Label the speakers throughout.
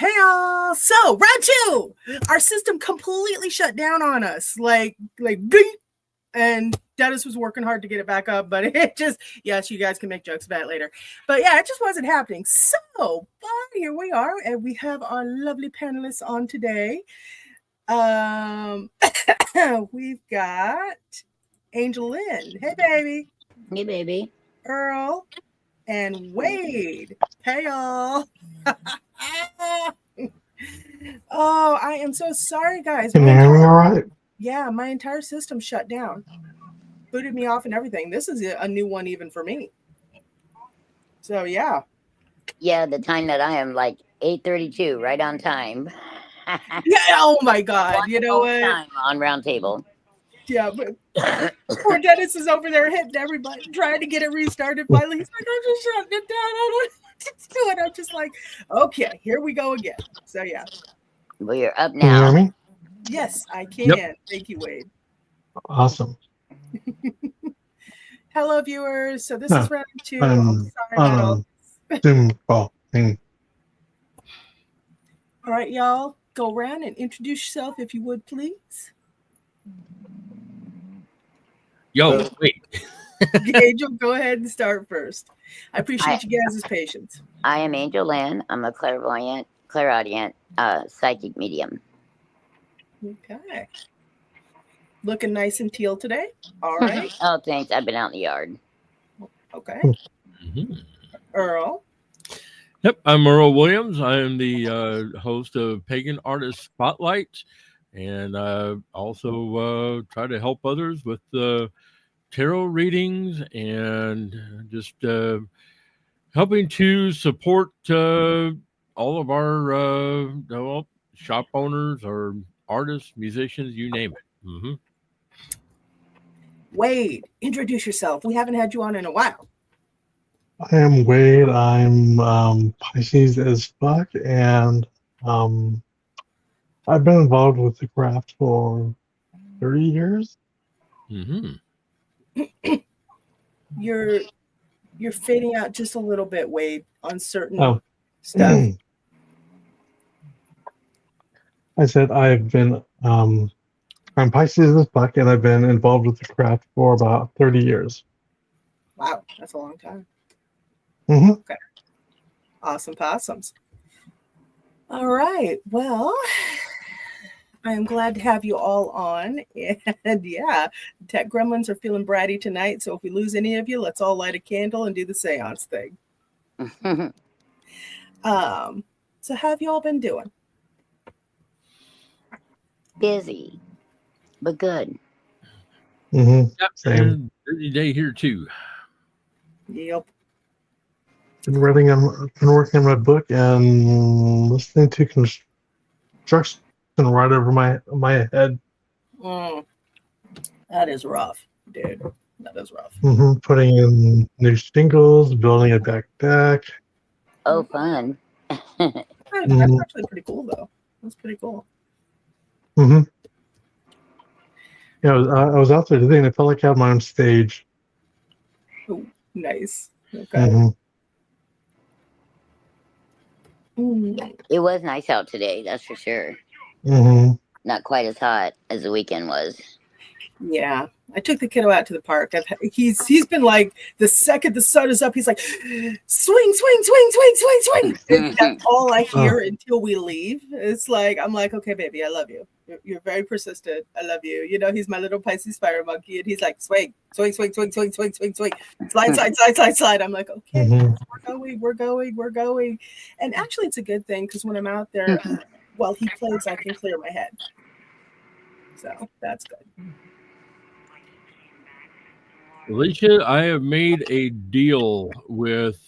Speaker 1: Hey y'all! So round two, our system completely shut down on us, like beep, and Dennis was working hard to get it back up, but it just, yes, you guys can make jokes about it later, but yeah, it just wasn't happening. So, but here we are, and we have our lovely panelists on today. We've got AngelLynn. Hey, baby.
Speaker 2: Hey, baby.
Speaker 1: Earl and Wade. Hey, y'all. Oh, I am so sorry, guys.
Speaker 3: Can you hear me all right?
Speaker 1: Yeah, my entire system shut down. Booted me off and everything. This is a new one even for me. So, yeah.
Speaker 2: Yeah, the time that I am, like 8:32, right on time.
Speaker 1: Yeah, oh my God. You know what?
Speaker 2: Time on RoundTable.
Speaker 1: Yeah, but poor Dennis is over there hitting everybody, trying to get it restarted. Finally, he's like, I'm just shutting it down. I don't know what to do. And I'm just like, okay, here we go again. So, yeah.
Speaker 2: Well, you're up
Speaker 3: Can you
Speaker 2: now.
Speaker 3: hear me?
Speaker 1: Yes, I can. Yep. Thank you, Wade.
Speaker 3: Awesome.
Speaker 1: Hello, viewers. So this is round two. I'm sorry about all this.
Speaker 3: Zoom call.
Speaker 1: All right, y'all. Go around and introduce yourself if you would, please.
Speaker 4: Yo, wait.
Speaker 1: Angel, go ahead and start first. I appreciate you guys' patience.
Speaker 2: I am AngelLynn. I'm a clairvoyant, clairaudient, psychic medium.
Speaker 1: Okay. Looking nice and teal today. All right.
Speaker 2: Oh, thanks. I've been out in the yard.
Speaker 1: Okay. Earl.
Speaker 4: Yep, I'm Earl Williams. I am the host of Pagan Artist Spotlight, and also try to help others with tarot readings and just helping to support all of our shop owners or artists, musicians, you name it.
Speaker 1: Wade, introduce yourself. We haven't had you on in a while.
Speaker 3: I am Wade. I'm Pisces as fuck, and I've been involved with the craft for 30 years.
Speaker 1: You're fading out just a little bit, Wade, on certain stuff.
Speaker 3: I said I've been I'm Pisces as fuck, and I've been involved with the craft for about 30 years.
Speaker 1: Wow, that's a long time.
Speaker 3: Okay.
Speaker 1: Awesome possums. All right. Well, I am glad to have you all on. And yeah, tech gremlins are feeling bratty tonight. So if we lose any of you, let's all light a candle and do the seance thing. So how have you all been doing?
Speaker 2: Busy, but good.
Speaker 4: Yep, same. Busy day here too.
Speaker 1: Yep.
Speaker 3: Been working on my book and listening to construction right over my head.
Speaker 1: That is rough, dude. That is rough.
Speaker 3: Putting in new shingles, building a backpack.
Speaker 2: Oh, fun.
Speaker 1: That's actually pretty cool, though. That's pretty cool.
Speaker 3: Yeah, I was out there today, and I felt like I had my own stage.
Speaker 1: Oh, nice. Okay.
Speaker 2: It was nice out today, that's for sure. Not quite as hot as the weekend was.
Speaker 1: Yeah, I took the kiddo out to the park. He's been like, the second the sun is up, he's like, swing, swing, swing, swing, swing, swing. That's all I hear until we leave. It's like, I'm like, okay, baby, I love you. You're very persistent. I love you. You know, he's my little Pisces fire monkey, and he's like, swing, swing, swing, swing, swing, swing, swing, swing, slide, slide, slide, slide, slide. I'm like, okay, we're going. And actually, it's a good thing because when I'm out there, while he plays, I can clear my head. So that's good.
Speaker 4: Alicia, I have made a deal with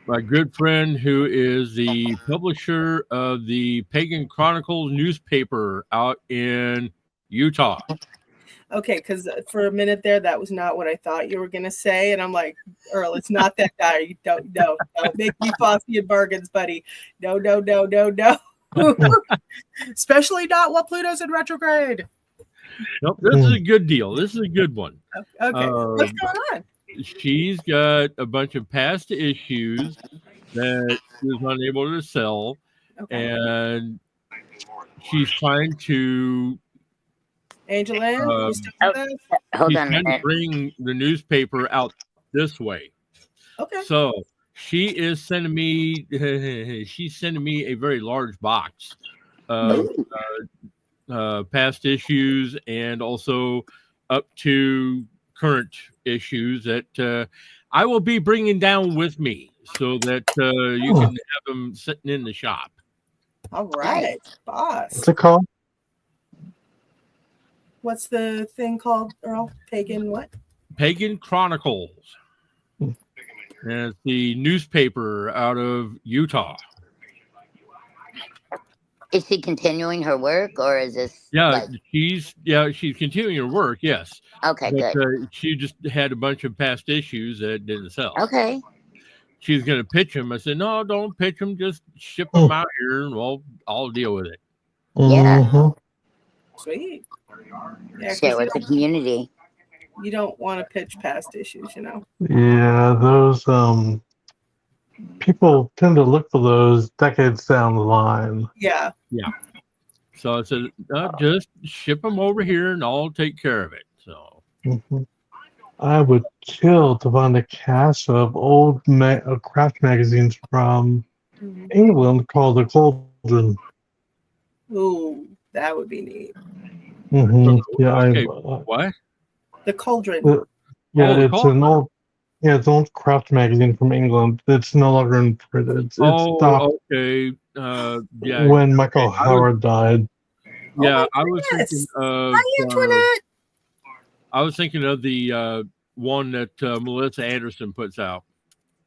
Speaker 4: my good friend who is the publisher of the Pagan Chronicles newspaper out in Utah.
Speaker 1: Okay, because for a minute there, that was not what I thought you were going to say. And I'm like, Earl, it's not that guy. You don't make me Faustian bargains, buddy. No. Especially not while Pluto's in retrograde.
Speaker 4: Nope, this is a good deal. This is a good one.
Speaker 1: Okay, what's going on?
Speaker 4: She's got a bunch of past issues that she was unable to sell, and she's trying to
Speaker 1: AngelLynn, you still with us?
Speaker 2: Hold
Speaker 4: she's
Speaker 2: on a
Speaker 4: trying to
Speaker 2: minute.
Speaker 4: bring the newspaper out this way.
Speaker 1: Okay.
Speaker 4: So she is sending me a very large box of past issues and also up to current issues that I will be bringing down with me so that you can have them sitting in the shop.
Speaker 1: All right, boss.
Speaker 3: What's it called?
Speaker 1: What's the thing called, Earl? Pagan what?
Speaker 4: Pagan Chronicles. And it's the newspaper out of Utah.
Speaker 2: Is she continuing her work, or is this?
Speaker 4: Yeah, she's continuing her work. Yes.
Speaker 2: Okay,
Speaker 4: but,
Speaker 2: good.
Speaker 4: She just had a bunch of past issues that didn't sell.
Speaker 2: Okay.
Speaker 4: She was going to pitch them. I said, no, don't pitch them. Just ship them out here, and I'll deal with it.
Speaker 2: Yeah.
Speaker 1: Sweet. Yeah,
Speaker 2: share with the community.
Speaker 1: You don't want to pitch past issues, you know.
Speaker 3: Yeah, those people tend to look for those decades down the line.
Speaker 1: Yeah.
Speaker 4: So I said, just ship them over here, and I'll take care of it. So
Speaker 3: I would kill to find a cache of old craft magazines from England called the Cauldron.
Speaker 1: Ooh, that would be neat.
Speaker 3: Yeah,
Speaker 4: okay. What?
Speaker 1: The Cauldron.
Speaker 3: It's an old. Yeah, it's an old craft magazine from England. It's no longer in print. It stopped.
Speaker 4: Okay. Yeah.
Speaker 3: When Michael Howard died.
Speaker 4: Yeah, I was thinking of.
Speaker 1: Hi, Antoinette.
Speaker 4: I was thinking of the one that Melissa Anderson puts out.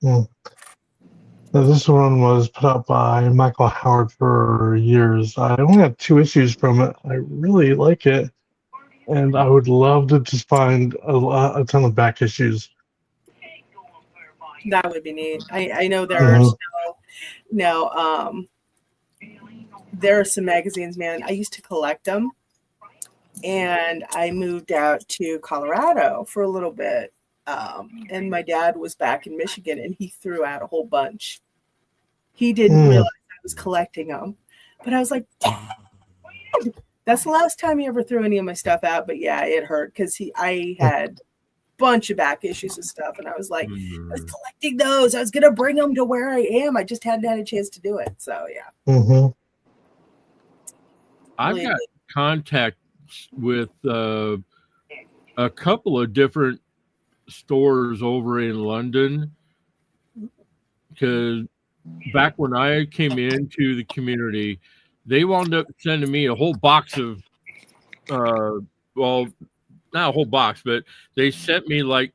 Speaker 3: Now, this one was put out by Michael Howard for years. I only have 2 issues from it. I really like it, and I would love to just find a ton of back issues.
Speaker 1: That would be neat. I know there are there are some magazines, man. I used to collect them, and I moved out to Colorado for a little bit. And my dad was back in Michigan, and he threw out a whole bunch. He didn't realize I was collecting them, but I was like, Dad! That's the last time he ever threw any of my stuff out. But yeah, it hurt because I had bunch of back issues and stuff, and I was like, I was collecting those. I was gonna bring them to where I am. I just hadn't had a chance to do it. So yeah.
Speaker 4: I've got contacts with a couple of different stores over in London, because back when I came into the community, they wound up sending me a whole box of not a whole box, but they sent me like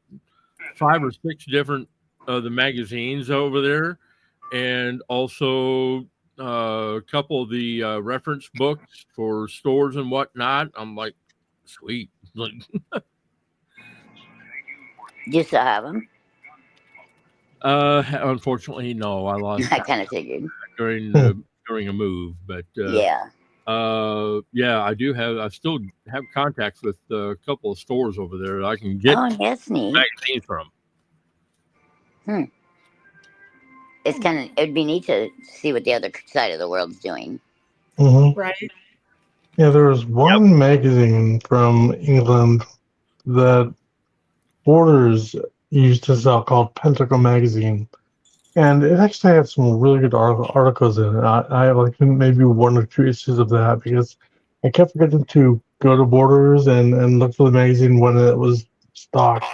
Speaker 4: 5 or 6 different of the magazines over there, and also a couple of the reference books for stores and whatnot. I'm like, sweet.
Speaker 2: You still have them?
Speaker 4: Unfortunately, no. I lost.
Speaker 2: I kind of figured
Speaker 4: during a move, but I do have. I still have contacts with a couple of stores over there that I can get
Speaker 2: that's neat.
Speaker 4: magazines from.
Speaker 2: It's it'd be neat to see what the other side of the world's doing.
Speaker 1: Right.
Speaker 3: Yeah, there was one magazine from England that Borders used to sell called Pentacle Magazine. And it actually had some really good articles in it. I have like maybe 1 or 2 issues of that because I kept forgetting to go to Borders and look for the magazine when it was stocked.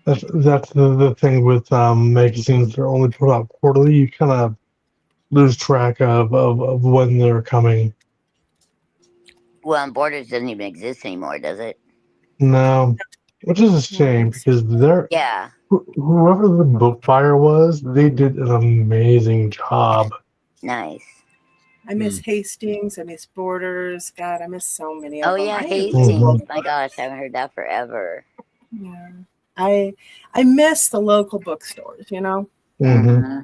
Speaker 3: That's the thing with magazines that are only put out quarterly. You kind of lose track of when they're coming.
Speaker 2: Well, and Borders doesn't even exist anymore, does it?
Speaker 3: No, which is a shame because
Speaker 2: Yeah.
Speaker 3: whoever the book buyer was, they did an amazing job.
Speaker 2: Nice.
Speaker 1: I miss Hastings. I miss Borders. God, I miss so many
Speaker 2: Oh
Speaker 1: of them.
Speaker 2: yeah, Hastings. My gosh, I haven't heard that forever.
Speaker 1: Yeah. I miss the local bookstores, you know.
Speaker 3: Mm-hmm.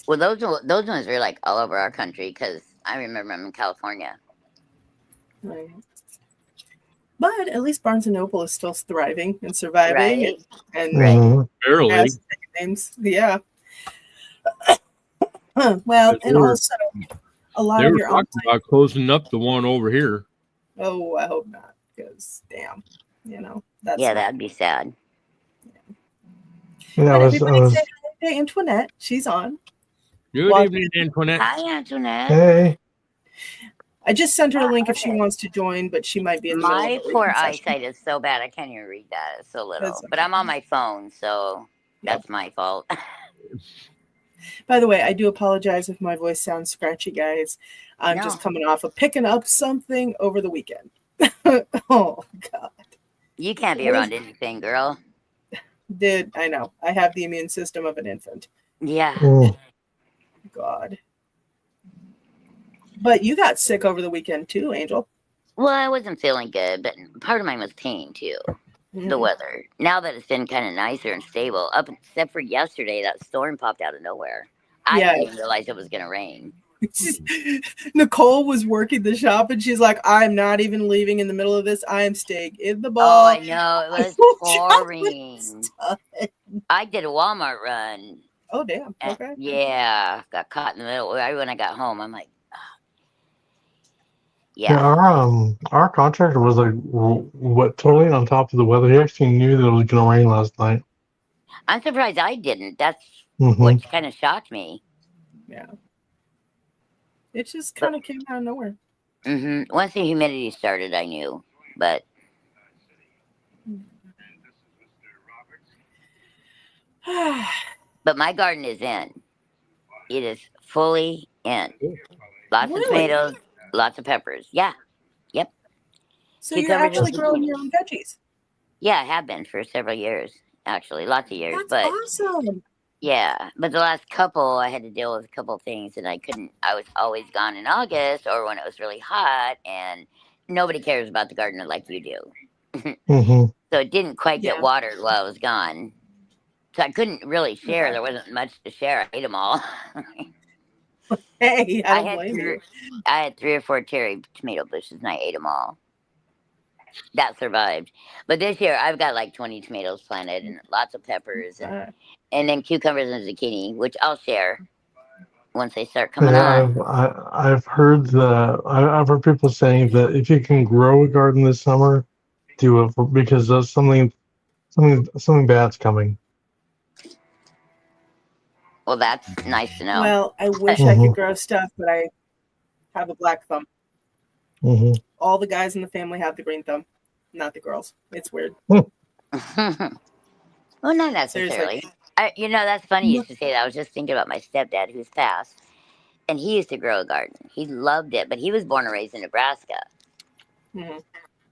Speaker 2: Well, those ones were like all over our country because I remember them in California.
Speaker 1: Right. But at least Barnes and Noble is still thriving and surviving,
Speaker 2: Right.
Speaker 1: and
Speaker 4: barely.
Speaker 1: has names. Yeah. Well, and also a lot
Speaker 4: They
Speaker 1: of
Speaker 4: were
Speaker 1: your
Speaker 4: talking about closing up the one over here.
Speaker 1: Oh, I hope not, because damn, you know that's
Speaker 2: that'd be sad.
Speaker 1: Yeah, but everybody say hi to Antoinette. She's on.
Speaker 4: Good evening, Antoinette.
Speaker 2: Hi, Antoinette.
Speaker 3: Hey.
Speaker 1: I just sent her a link if she wants to join, but she might be in the middle of
Speaker 2: My poor eyesight is so bad I can't even read that. It's so little. But I'm on my phone, so that's my fault.
Speaker 1: By the way, I do apologize if my voice sounds scratchy, guys. I'm just coming off of picking up something over the weekend. Oh, God.
Speaker 2: You can't be around anything, girl.
Speaker 1: Dude, I know. I have the immune system of an infant.
Speaker 2: Yeah.
Speaker 1: God. But you got sick over the weekend too, Angel.
Speaker 2: Well, I wasn't feeling good, but part of mine was pain too. The weather. Now that it's been kind of nicer and stable, except for yesterday, that storm popped out of nowhere. I didn't even realize it was going to rain.
Speaker 1: Nicole was working the shop and she's like, I'm not even leaving in the middle of this. I am staying in the mall.
Speaker 2: Oh, I know. It was pouring. I did a Walmart run.
Speaker 1: Oh, damn. Okay.
Speaker 2: Yeah. Got caught in the middle. Right when I got home, I'm like,
Speaker 3: Yeah, our contractor was like totally on top of the weather. He actually knew that it was going to rain last night.
Speaker 2: I'm surprised I didn't. That's what kind of shocked me.
Speaker 1: Yeah. It just kind of came out of nowhere.
Speaker 2: Once the humidity started, I knew, but my garden is in. It is fully in. Lots of tomatoes, lots of peppers. Yeah. Yep.
Speaker 1: So you're actually growing your own veggies?
Speaker 2: Yeah, I have been for several years, actually. Lots of years.
Speaker 1: That's awesome.
Speaker 2: Yeah, but the last couple, I had to deal with a couple of things, and I was always gone in August or when it was really hot, and nobody cares about the garden like you do. So it didn't quite get watered while I was gone. So I couldn't really share. There wasn't much to share. I ate them all.
Speaker 1: Hey, I don't blame you.
Speaker 2: I had 3 or 4 cherry tomato bushes, and I ate them all. That survived. But this year, I've got like 20 tomatoes planted and lots of peppers and then cucumbers and zucchini, which I'll share once they start coming on.
Speaker 3: I've heard people saying that if you can grow a garden this summer, do it because there's something bad's coming.
Speaker 2: Well, that's nice to know.
Speaker 1: Well, I wish I could grow stuff, but I have a black thumb. All the guys in the family have the green thumb, not the girls. It's weird.
Speaker 2: Well, not necessarily. That's funny you should say that. I was just thinking about my stepdad who's passed, and he used to grow a garden. He loved it, but he was born and raised in Nebraska.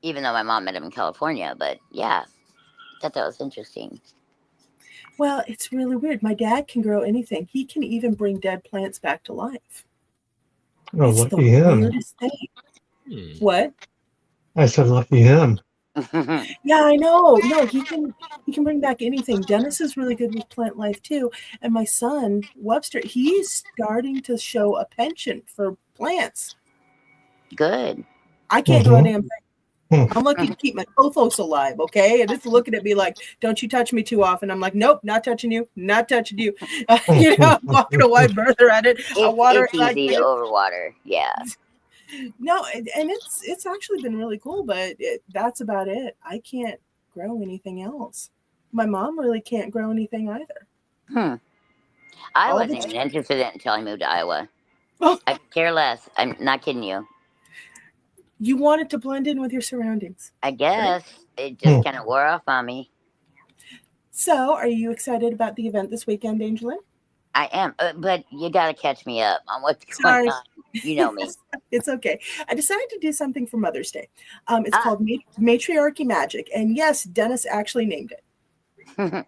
Speaker 2: Even though my mom met him in California, but yeah, I thought that was interesting.
Speaker 1: Well, it's really weird. My dad can grow anything. He can even bring dead plants back to life.
Speaker 3: Oh,
Speaker 1: it's
Speaker 3: lucky him.
Speaker 1: Weirdest thing. What?
Speaker 3: I said lucky him.
Speaker 1: Yeah, I know. No, he can bring back anything. Dennis is really good with plant life too. And my son, Webster, he's starting to show a penchant for plants.
Speaker 2: Good.
Speaker 1: I can't do a damn thing. I'm lucky to keep my pothos alive, okay? And it's looking at me like, don't you touch me too often. I'm like, nope, not touching you, not touching you. I'm walking a wide bertha at it.
Speaker 2: It's easy to overwater, yeah.
Speaker 1: No, and it's actually been really cool, but that's about it. I can't grow anything else. My mom really can't grow anything either.
Speaker 2: I
Speaker 1: All
Speaker 2: wasn't
Speaker 1: the
Speaker 2: even interested in it until I moved to Iowa.
Speaker 1: Oh,
Speaker 2: I could care less. I'm not kidding you.
Speaker 1: you wanted to blend in with your surroundings.
Speaker 2: I guess it just kind of wore off on me.
Speaker 1: So, are you excited about the event this weekend, AngelLynn?
Speaker 2: I am, but you got to catch me up on what's
Speaker 1: Sorry.
Speaker 2: going on. You know me.
Speaker 1: It's okay. I decided to do something for Mother's Day. It's called Matriarchy Magic, and yes, Dennis actually named it.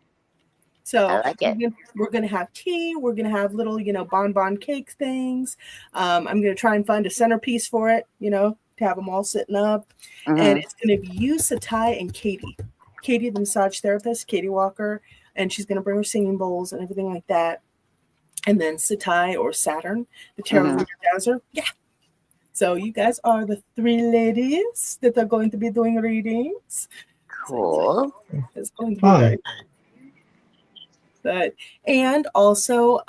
Speaker 1: So
Speaker 2: I like it.
Speaker 1: we're going to have tea. We're going to have little, bonbon cake things. I'm going to try and find a centerpiece for it, to have them all sitting up. And it's going to be you, Satai, and Katie. Katie, the massage therapist, Katie Walker, and she's going to bring her singing bowls and everything like that. And then Satai or Saturn, the tarot reader dowser. Yeah. So you guys are the 3 ladies that are going to be doing readings.
Speaker 2: Cool.
Speaker 1: So it's going to be very good. And also,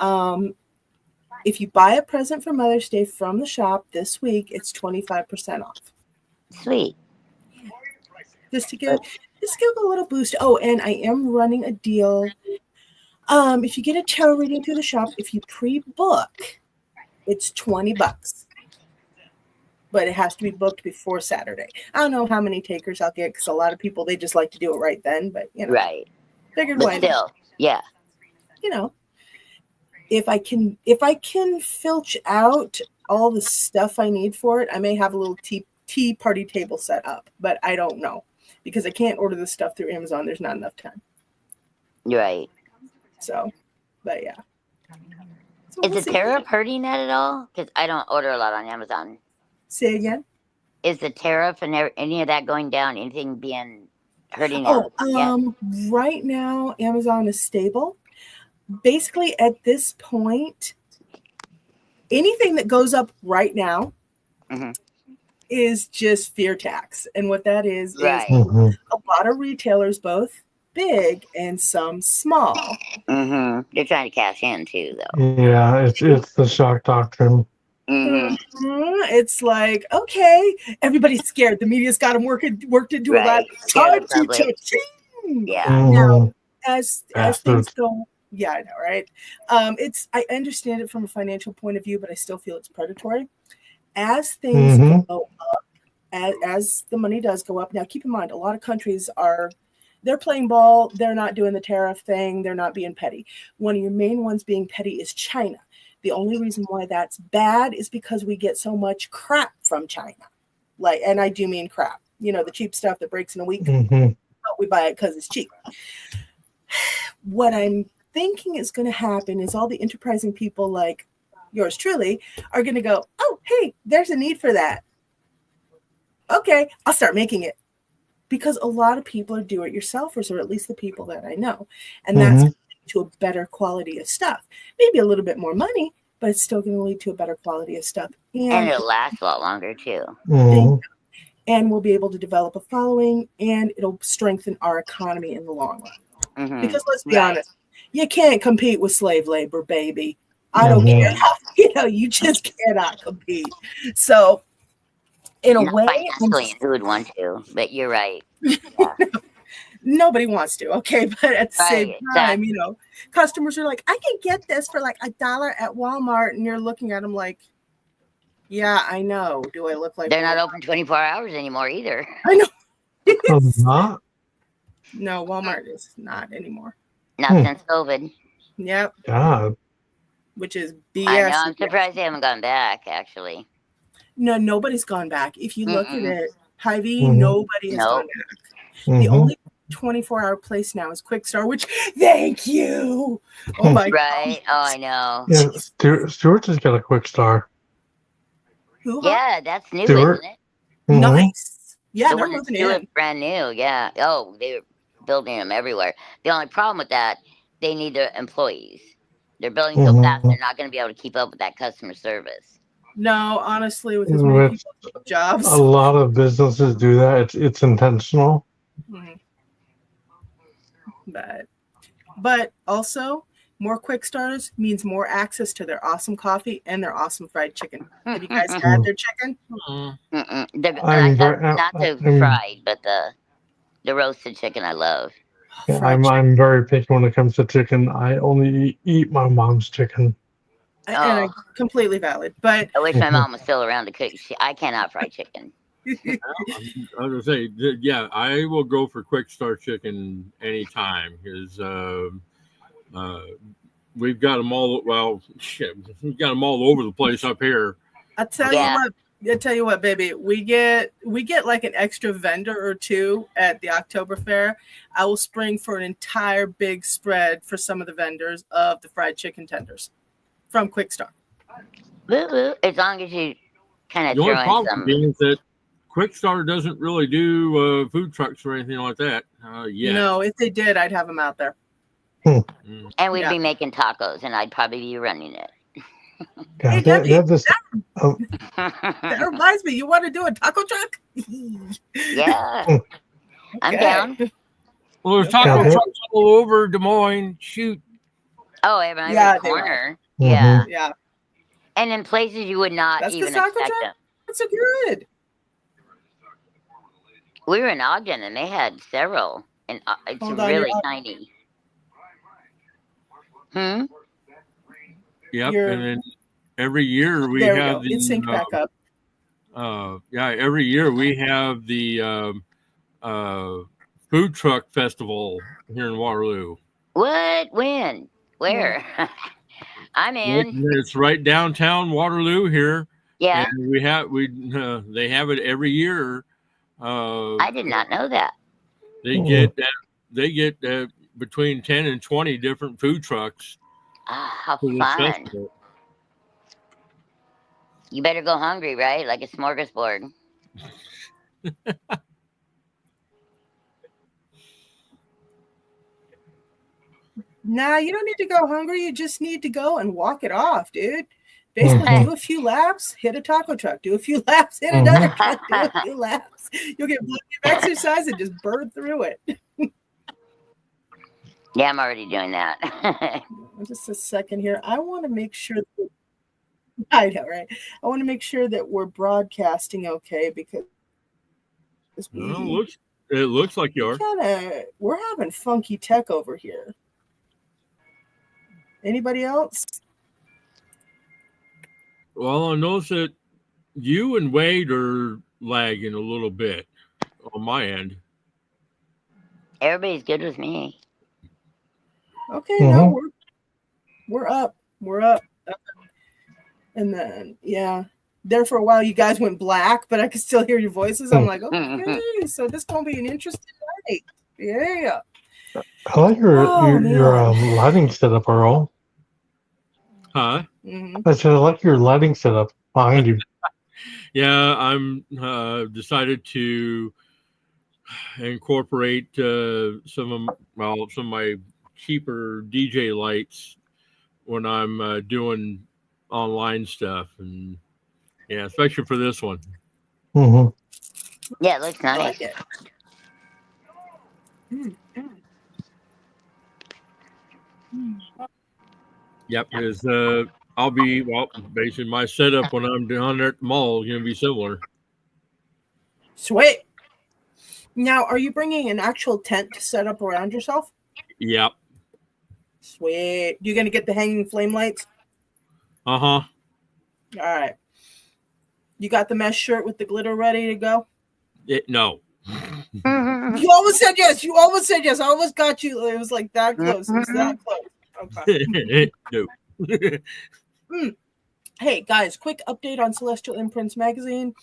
Speaker 1: if you buy a present for Mother's Day from the shop this week, it's 25% off.
Speaker 2: Sweet.
Speaker 1: Just to give a little boost. Oh, and I am running a deal. If you get a tarot reading through the shop, if you pre-book, it's $20. But it has to be booked before Saturday. I don't know how many takers I'll get because a lot of people, they just like to do it right then. But,
Speaker 2: Right.
Speaker 1: Figured
Speaker 2: But
Speaker 1: why
Speaker 2: still, yeah.
Speaker 1: If I can filch out all the stuff I need for it, I may have a little tea party table set up. But I don't know because I can't order this stuff through Amazon. There's not enough time.
Speaker 2: You're right.
Speaker 1: So, but yeah. So
Speaker 2: Is the tariff hurting that at all? Because I don't order a lot on Amazon.
Speaker 1: Say again?
Speaker 2: Is the tariff and any of that going down? Anything being hurting?
Speaker 1: Right now, Amazon is stable. Basically, at this point, anything that goes up right now is just fear tax. And what that is a lot of retailers, both big and some small.
Speaker 2: They're trying to cash in too, though.
Speaker 3: Yeah, it's the shock doctrine.
Speaker 1: It's like, okay, everybody's scared. The media's got them worked into a lot. Time to cha-ching.
Speaker 2: Yeah.
Speaker 1: Now, as things go, yeah, I know, right? I understand it from a financial point of view, but I still feel it's predatory. As things go up, as the money does go up. Now, keep in mind, a lot of countries they're playing ball. They're not doing the tariff thing. They're not being petty. One of your main ones being petty is China. The only reason why that's bad is because we get so much crap from China. And I do mean crap. The cheap stuff that breaks in a week. But we buy it because it's cheap. What I'm thinking is going to happen is all the enterprising people like yours truly are going to go, oh, hey, there's a need for that. Okay, I'll start making it. Because a lot of people are do-it-yourselfers, or at least the people that I know. And that's going to lead to a better quality of stuff. Maybe a little bit more money, but it's still going to lead to a better quality of stuff.
Speaker 2: And it'll last a lot longer, too.
Speaker 1: And we'll be able to develop a following, and it'll strengthen our economy in the long run. Because let's be honest, you can't compete with slave labor, baby. I don't care how, you just cannot compete. So, in a way,
Speaker 2: financially, who would want to? But you're right. Yeah.
Speaker 1: Nobody wants to, okay? But at the same time, customers are like, I can get this for like $1 at Walmart, and you're looking at them like, yeah, I know. Do I look like
Speaker 2: they're not open 24 hours anymore either?
Speaker 1: I know.
Speaker 3: Not?
Speaker 1: No, Walmart is not anymore.
Speaker 2: Not since COVID.
Speaker 1: Yep.
Speaker 3: God.
Speaker 1: Which is BS.
Speaker 2: I know. I'm surprised they haven't gone back, actually.
Speaker 1: No, nobody's gone back. If you look at it, Hy-Vee, nobody has gone back. The only 24-hour place now is Quick Star, which, thank you. Oh, my God.
Speaker 2: Oh, I know.
Speaker 3: Yeah, Stuart just got a Quick Star.
Speaker 1: Who?
Speaker 2: Yeah, that's new,
Speaker 3: Stuart.
Speaker 2: isn't it?
Speaker 1: Nice. Yeah, they're
Speaker 2: one
Speaker 1: moving
Speaker 2: in. Brand new, yeah. Oh, they're building them everywhere. The only problem with that, they need their employees. They're building so fast, they're not going to be able to keep up with that customer service.
Speaker 1: No, honestly, with as many people jobs.
Speaker 3: A lot of businesses do that. It's intentional.
Speaker 1: But also, more quick starters means more access to their awesome coffee and their awesome fried chicken. Have you guys had their chicken?
Speaker 2: Not the fried, but the roasted chicken I love.
Speaker 3: Yeah, I'm very picky when it comes to chicken. I only eat my mom's chicken.
Speaker 1: And I completely valid, but
Speaker 2: I wish my mom was still around to cook. I cannot fry chicken.
Speaker 4: I was gonna say, yeah, I will go for quick start chicken anytime because we've got them all. Well, shit, we've got them all over the place up here.
Speaker 1: I tell you what, baby, we get like an extra vendor or two at the October Fair. I will spring for an entire big spread for some of the vendors of the fried chicken tenders from Quick Start.
Speaker 2: As long as you kind of
Speaker 4: the
Speaker 2: throw
Speaker 4: only problem
Speaker 2: in
Speaker 4: being is that Quick Start doesn't really do food trucks or anything like that yet.
Speaker 1: No, if they did, I'd have them out there.
Speaker 2: And we'd be making tacos, and I'd probably be running it.
Speaker 1: Hey, Debbie, that reminds me, you want to do a taco truck?
Speaker 2: Yeah. I'm down.
Speaker 4: Well, there's taco trucks all over Des Moines. Shoot.
Speaker 2: Oh, every corner.
Speaker 1: Yeah.
Speaker 2: And in places you would not even expect them.
Speaker 1: That's so good.
Speaker 2: We were in Ogden, and they had several, and it's really tiny.
Speaker 4: Yep, and then every year we have the
Speaker 1: it's synced back up.
Speaker 4: Every year we have the food truck festival here in Waterloo.
Speaker 2: What? When? Where? I'm in.
Speaker 4: It's right downtown Waterloo here.
Speaker 2: Yeah.
Speaker 4: And they have it every year.
Speaker 2: I did not know that.
Speaker 4: They get between 10 and 20 different food trucks.
Speaker 2: How fun. You better go hungry, right? Like a smorgasbord.
Speaker 1: Nah, you don't need to go hungry. You just need to go and walk it off, dude. Basically, do a few laps, hit a taco truck. Do a few laps, hit another truck. Do a few laps. You'll get plenty of exercise and just burn through it.
Speaker 2: Yeah, I'm already doing that.
Speaker 1: Just a second here. I want to make sure. I know, right? I want to make sure that we're broadcasting okay because
Speaker 4: it looks like you are.
Speaker 1: We're having funky tech over here. Anybody else?
Speaker 4: Well, I noticed that you and Wade are lagging a little bit on my end.
Speaker 2: Everybody's good with me.
Speaker 1: Okay, no, we're up. We're up. And then, there for a while you guys went black, but I could still hear your voices. I'm like, okay, so this is going to be an interesting night. Yeah.
Speaker 3: I like your lighting setup, Earl.
Speaker 4: Huh?
Speaker 3: I said, I like your lighting setup behind you.
Speaker 4: Yeah, I'm decided to incorporate some of my cheaper DJ lights when I'm doing online stuff, and especially for this one.
Speaker 2: Yeah, it looks nice.
Speaker 1: I like it.
Speaker 4: Yep, because I'll be basically my setup when I'm down there at the mall is going to be similar.
Speaker 1: Sweet. Now, are you bringing an actual tent to set up around yourself?
Speaker 4: Yep.
Speaker 1: Sweet. You going to get the hanging flame lights?
Speaker 4: Uh-huh.
Speaker 1: All right. You got the mesh shirt with the glitter ready to go?
Speaker 4: No.
Speaker 1: You almost said yes. I almost got you. It was like that close. It was that close. Okay.
Speaker 4: No.
Speaker 1: Hey, guys, quick update on Celestial Imprints magazine.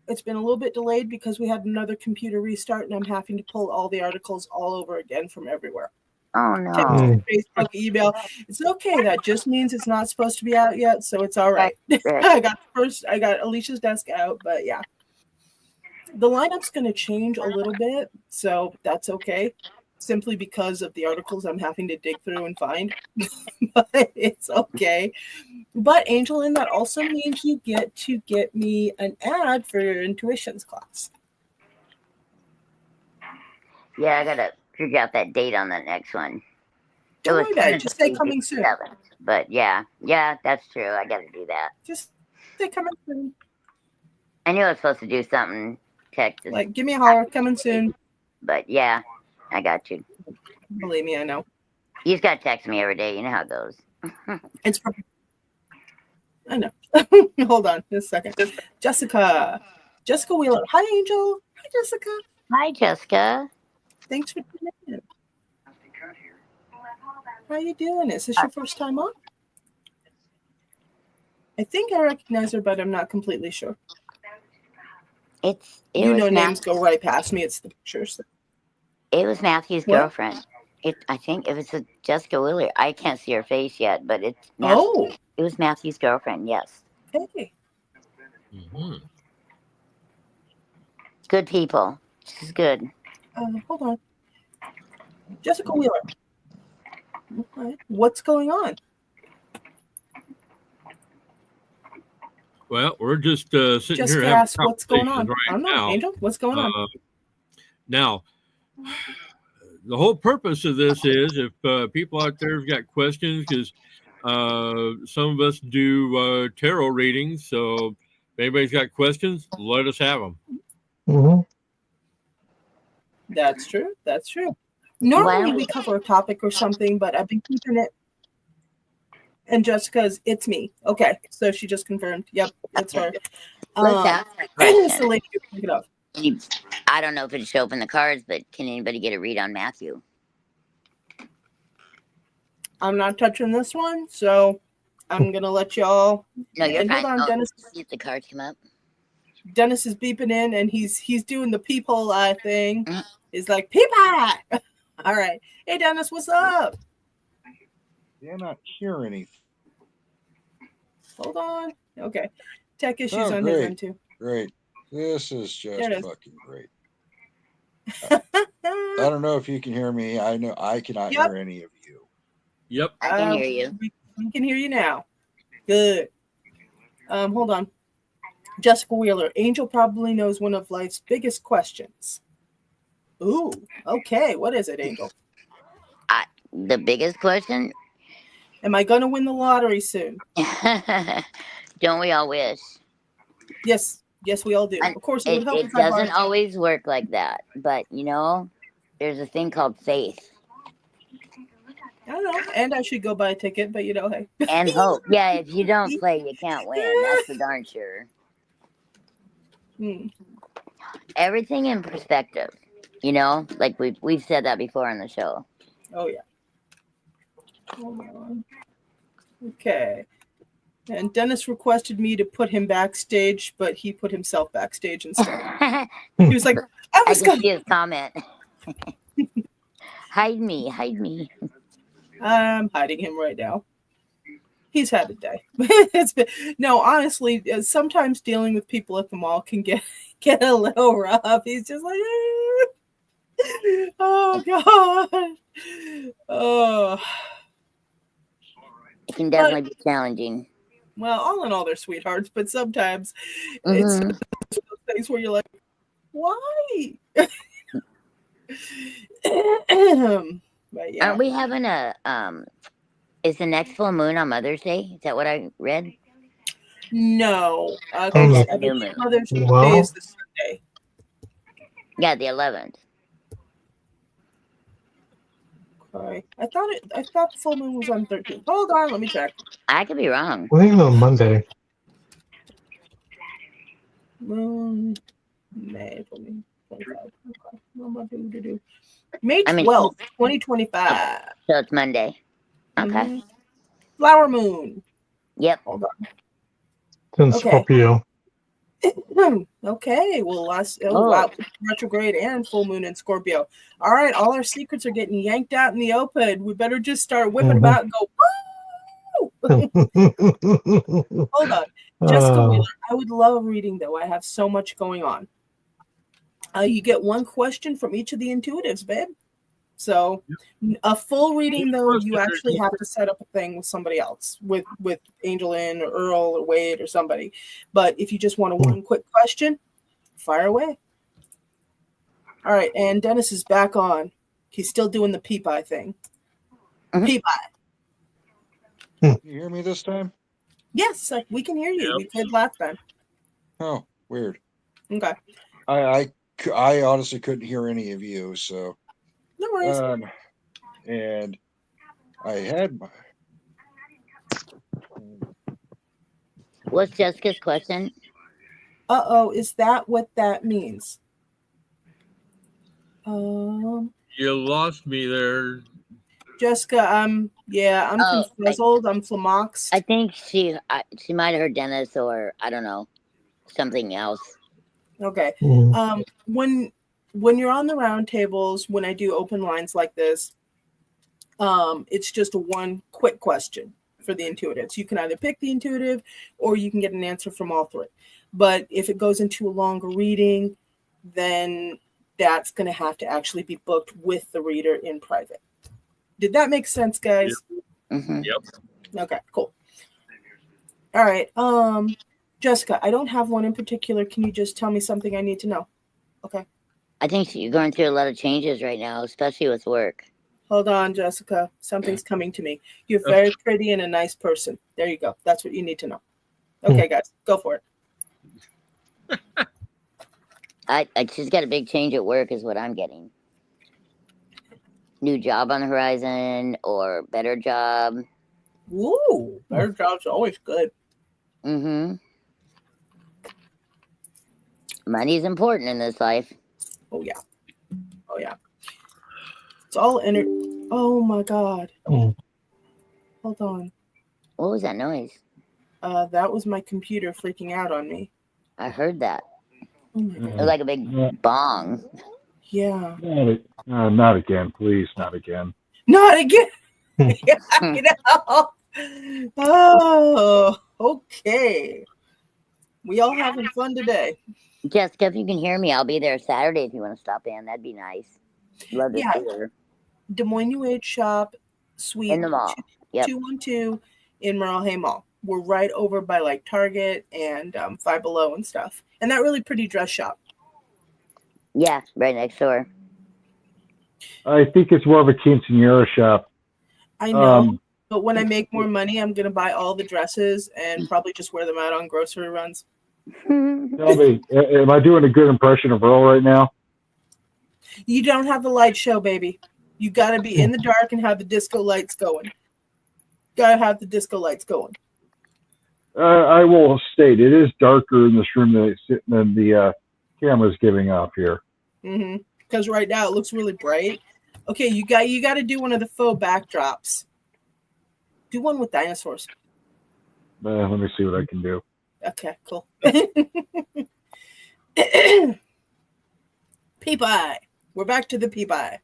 Speaker 1: It's been a little bit delayed because we had another computer restart, and I'm having to pull all the articles all over again from everywhere.
Speaker 2: Oh, no.
Speaker 1: Facebook, email. It's okay. That just means it's not supposed to be out yet, so it's all right. I got Alicia's desk out, but yeah. The lineup's going to change a little bit, so that's okay. Simply because of the articles I'm having to dig through and find. But it's okay. But AngelLynn, that also means you get to get me an ad for your intuitions class.
Speaker 2: Yeah, I gotta figure out that date on the next one.
Speaker 1: Don't
Speaker 2: was
Speaker 1: worry about it. Just say
Speaker 2: tentatively
Speaker 1: coming
Speaker 2: the
Speaker 1: soon.
Speaker 2: 7th. But yeah, that's true. I got to do that.
Speaker 1: Just say coming soon.
Speaker 2: I knew I was supposed to do something. Text.
Speaker 1: Like, give me a holler. Coming soon.
Speaker 2: But yeah, I got you.
Speaker 1: Believe me, I know.
Speaker 2: You just got to text me every day. You know how it goes.
Speaker 1: It's perfect. I know. Hold on just a second. Jessica Wheeler. Hi, Angel. Hi, Jessica.
Speaker 2: Hi, Jessica.
Speaker 1: Thanks for tuning in. How you doing? Is this your first time on? I think I recognize her, but I'm not completely sure. Names go right past me. It's the pictures.
Speaker 2: It was Matthew's girlfriend. I think it was Jessica Wheeler. I can't see her face yet, but it was Matthew's girlfriend. Yes.
Speaker 1: Hey.
Speaker 4: Mm-hmm.
Speaker 2: Good people. She's good.
Speaker 1: Hold on. Jessica Wheeler. Okay. What's going on?
Speaker 4: Well, we're just sitting
Speaker 1: Just
Speaker 4: here
Speaker 1: ask
Speaker 4: having
Speaker 1: what's going on.
Speaker 4: right
Speaker 1: I don't know,
Speaker 4: now.
Speaker 1: Angel. What's going on?
Speaker 4: Now, the whole purpose of this is if people out there have got questions, because some of us do tarot readings. So if anybody's got questions, let us have them.
Speaker 3: Mm-hmm.
Speaker 1: That's true. That's true. Normally we cover a topic or something, but I've been keeping it. And Jessica's, it's me. Okay, so she just confirmed. Yep, it's her.
Speaker 2: Let's ask a question.
Speaker 1: It's the lady who picked it up.
Speaker 2: I don't know if it'll show up in the cards, but can anybody get a read on Matthew?
Speaker 1: I'm not touching this one, so I'm gonna let y'all.
Speaker 2: No, you're fine.
Speaker 1: Hold on, Dennis.
Speaker 2: See if the cards come up.
Speaker 1: Dennis is beeping in, and he's doing the peephole eye thing. He's like peep eye. All right. Hey, Dennis, what's up?
Speaker 5: You're not hear anything.
Speaker 1: Hold on. Okay. Tech issues on his end too.
Speaker 5: Great. This is just fucking great.
Speaker 1: I
Speaker 5: don't know if you can hear me. I know I cannot hear any of you.
Speaker 4: Yep.
Speaker 2: I can hear you.
Speaker 1: We can hear you now. Good. Hold on. Jessica Wheeler. Angel probably knows one of life's biggest questions. Ooh. Okay. What is it, Angel?
Speaker 2: The biggest question?
Speaker 1: Am I going to win the lottery soon?
Speaker 2: Don't we all wish?
Speaker 1: Yes. Yes, we all do. Of course, it would help.
Speaker 2: It doesn't always work like that. But, there's a thing called faith.
Speaker 1: I don't know. And I should go buy a ticket, but hey.
Speaker 2: And hope. Yeah, if you don't play, you can't win. That's for darn sure. Everything in perspective. Like we've said that before on the show.
Speaker 1: Oh, yeah. Hold on. Okay. And Dennis requested me to put him backstage, but he put himself backstage instead. He was like, I
Speaker 2: can see his comment. Hide me. I'm
Speaker 1: hiding him right now. He's had a day. Honestly, sometimes dealing with people at the mall can get a little rough. He's just like, oh, God. Oh.
Speaker 2: It can definitely be challenging.
Speaker 1: Well, all in all, they're sweethearts, but sometimes it's things where you're like, why? But yeah.
Speaker 2: Aren't we having is the next full moon on Mother's Day? Is that what I read?
Speaker 1: No.
Speaker 2: Mother's
Speaker 1: Day is the Sunday.
Speaker 2: Yeah, the 11th.
Speaker 1: Okay. I thought the full moon was on 13th. Hold on, let me check.
Speaker 2: I could be wrong.
Speaker 3: I think it's on Monday.
Speaker 1: Moon, May 25. Okay. May 12th, 2025.
Speaker 2: So it's Monday. Okay.
Speaker 1: Mm-hmm. Flower moon.
Speaker 2: Yep.
Speaker 1: Hold on.
Speaker 3: Then Scorpio.
Speaker 1: Okay, well, wow, retrograde and full moon in Scorpio. All right, all our secrets are getting yanked out in the open. We better just start whipping about and go, woo! Hold on. Jessica Wheeler, I would love a reading, though. I have so much going on. You get one question from each of the intuitives, babe. So a full reading, though, you actually have to set up a thing with somebody else, with AngelLynn or Earl or Wade or somebody. But if you just want one quick question, fire away. All right, and Dennis is back on. He's still doing the peep eye thing. Peabody.
Speaker 5: Can you hear me this time?
Speaker 1: Yes, we can hear you.
Speaker 4: Yep.
Speaker 1: We could last time.
Speaker 5: Oh, weird.
Speaker 1: Okay.
Speaker 5: I honestly couldn't hear any of you, so
Speaker 1: No worries.
Speaker 5: and I had my
Speaker 2: What's Jessica's question?
Speaker 1: Is that what that means?
Speaker 4: You lost me there.
Speaker 1: Jessica, I'm confuzzled. I'm flummoxed.
Speaker 2: I think she might have heard Dennis, or I don't know, something else.
Speaker 1: Okay.
Speaker 3: Mm.
Speaker 1: When you're on the roundtables, when I do open lines like this, it's just a one quick question for the intuitives. You can either pick the intuitive or you can get an answer from all three. But if it goes into a longer reading, then that's going to have to actually be booked with the reader in private. Did that make sense, guys?
Speaker 2: Yep. Mm-hmm.
Speaker 4: Yep.
Speaker 1: Okay, cool. All right. Jessica, I don't have one in particular. Can you just tell me something I need to know? Okay.
Speaker 2: I think you're going through a lot of changes right now, especially with work.
Speaker 1: Hold on, Jessica. Something's coming to me. You're very pretty and a nice person. There you go. That's what you need to know. Okay, guys, go for it.
Speaker 2: I just got a big change at work is what I'm getting. New job on the horizon or better job.
Speaker 1: Ooh, better job's always good.
Speaker 2: Mm-hmm. Money's important in this life.
Speaker 1: Oh, yeah. Oh, yeah. It's all Oh, my God.
Speaker 3: Mm.
Speaker 1: Hold on.
Speaker 2: What was that noise?
Speaker 1: That was my computer freaking out on me.
Speaker 2: I heard that.
Speaker 1: Oh, my God.
Speaker 2: It was like a big bong.
Speaker 1: Yeah.
Speaker 6: Not again, please, not again.
Speaker 1: Not again. Yeah, I know. Oh, okay. We all having fun today.
Speaker 2: Jessica, if you can hear me, I'll be there Saturday if you want to stop in. That'd be nice. Love to see her.
Speaker 1: Des Moines New Age Shop, Suite
Speaker 2: In the mall. Yep.
Speaker 1: 212 in Merle Hay Mall. We're right over by like Target and Five Below and stuff. And that really pretty dress shop.
Speaker 2: Yeah, right next door.
Speaker 6: I think it's more of a quinceanera shop.
Speaker 1: I know, but when I make more money, I'm going to buy all the dresses and probably just wear them out on grocery runs.
Speaker 6: Tell me, am I doing a good impression of Earl right now?
Speaker 1: You don't have the light show, baby. You got to be in the dark and have the disco lights going. Got to have the disco lights going.
Speaker 6: I will state it is darker in this room than the camera's giving off here.
Speaker 1: Because right now it looks really bright. Okay, you got to do one of the faux backdrops. Do one with dinosaurs.
Speaker 6: Let me see what I can do.
Speaker 1: Okay, cool. Peep eye. We're back to the peep eye.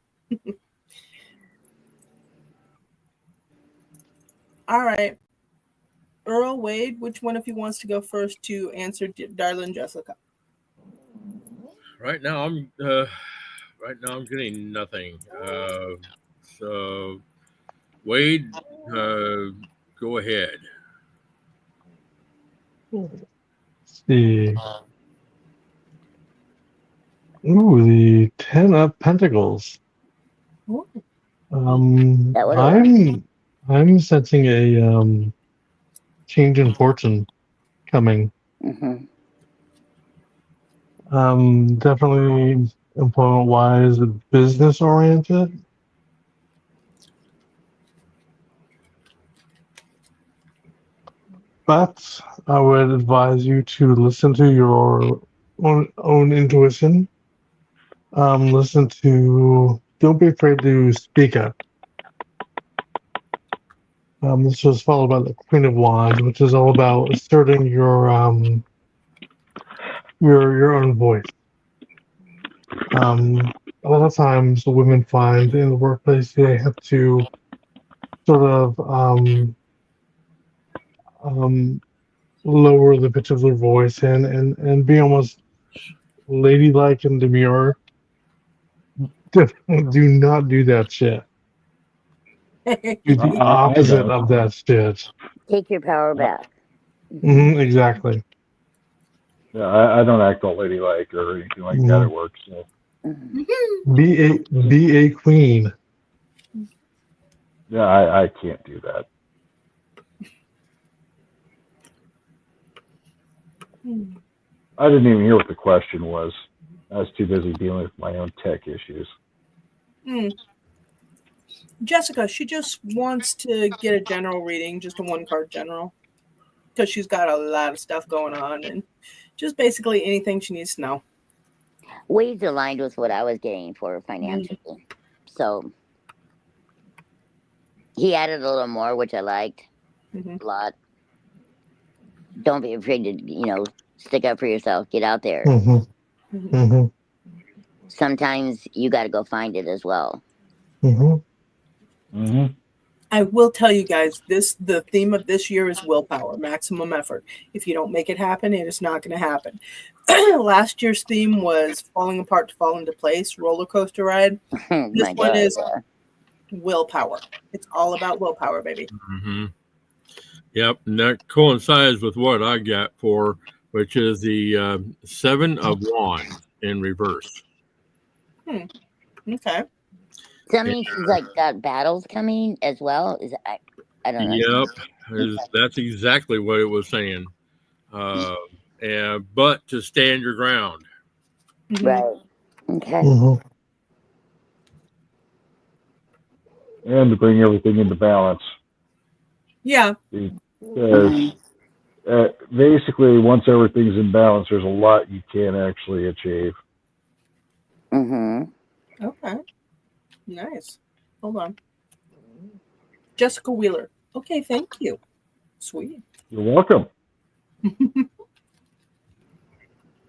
Speaker 1: All right. Earl, Wade, which one of you wants to go first to answer darling Jessica?
Speaker 4: Right now I'm getting nothing. So Wade, go ahead.
Speaker 3: Let's see. Ooh, the 10 of Pentacles.
Speaker 1: Ooh.
Speaker 3: I'm sensing a change in fortune coming. Definitely employment wise, business oriented. But I would advise you to listen to your own intuition. Don't be afraid to speak up. This was followed by the Queen of Wands, which is all about asserting your own voice. A lot of times, the women find in the workplace they have to sort of lower the pitch of their voice and be almost ladylike and demure. Do not do that shit. Do the opposite of that shit.
Speaker 2: Take your power back.
Speaker 3: Exactly.
Speaker 6: Yeah, I don't act all ladylike or anything like that at work. So.
Speaker 3: Be a queen.
Speaker 6: Yeah, I can't do that. I didn't even hear what the question was. I was too busy dealing with my own tech issues.
Speaker 1: Jessica, she just wants to get a general reading, just a 1-card general, because she's got a lot of stuff going on and just basically anything she needs to know.
Speaker 2: Wade's aligned with what I was getting for financially. So he added a little more, which I liked a lot. Don't be afraid to, stick up for yourself. Get out there. Sometimes you got to go find it as well.
Speaker 1: I will tell you guys, the theme of this year is willpower, maximum effort. If you don't make it happen, it is not going to happen. Last year's theme was falling apart to fall into place, roller coaster ride. This one is willpower. It's all about willpower, baby.
Speaker 4: Yep, and that coincides with what I got for, which is the 7 of Wands in reverse.
Speaker 1: Okay.
Speaker 2: That means she's got battles coming as well. I don't know.
Speaker 4: Yep, that's exactly what it was saying. But to stand your ground.
Speaker 2: Right. Okay.
Speaker 6: And to bring everything into balance.
Speaker 1: Yeah.
Speaker 6: Because basically, once everything's in balance, there's a lot you can't actually achieve.
Speaker 1: Okay. Nice. Hold on. Jessica Wheeler. Okay, thank you. Sweet.
Speaker 6: You're welcome.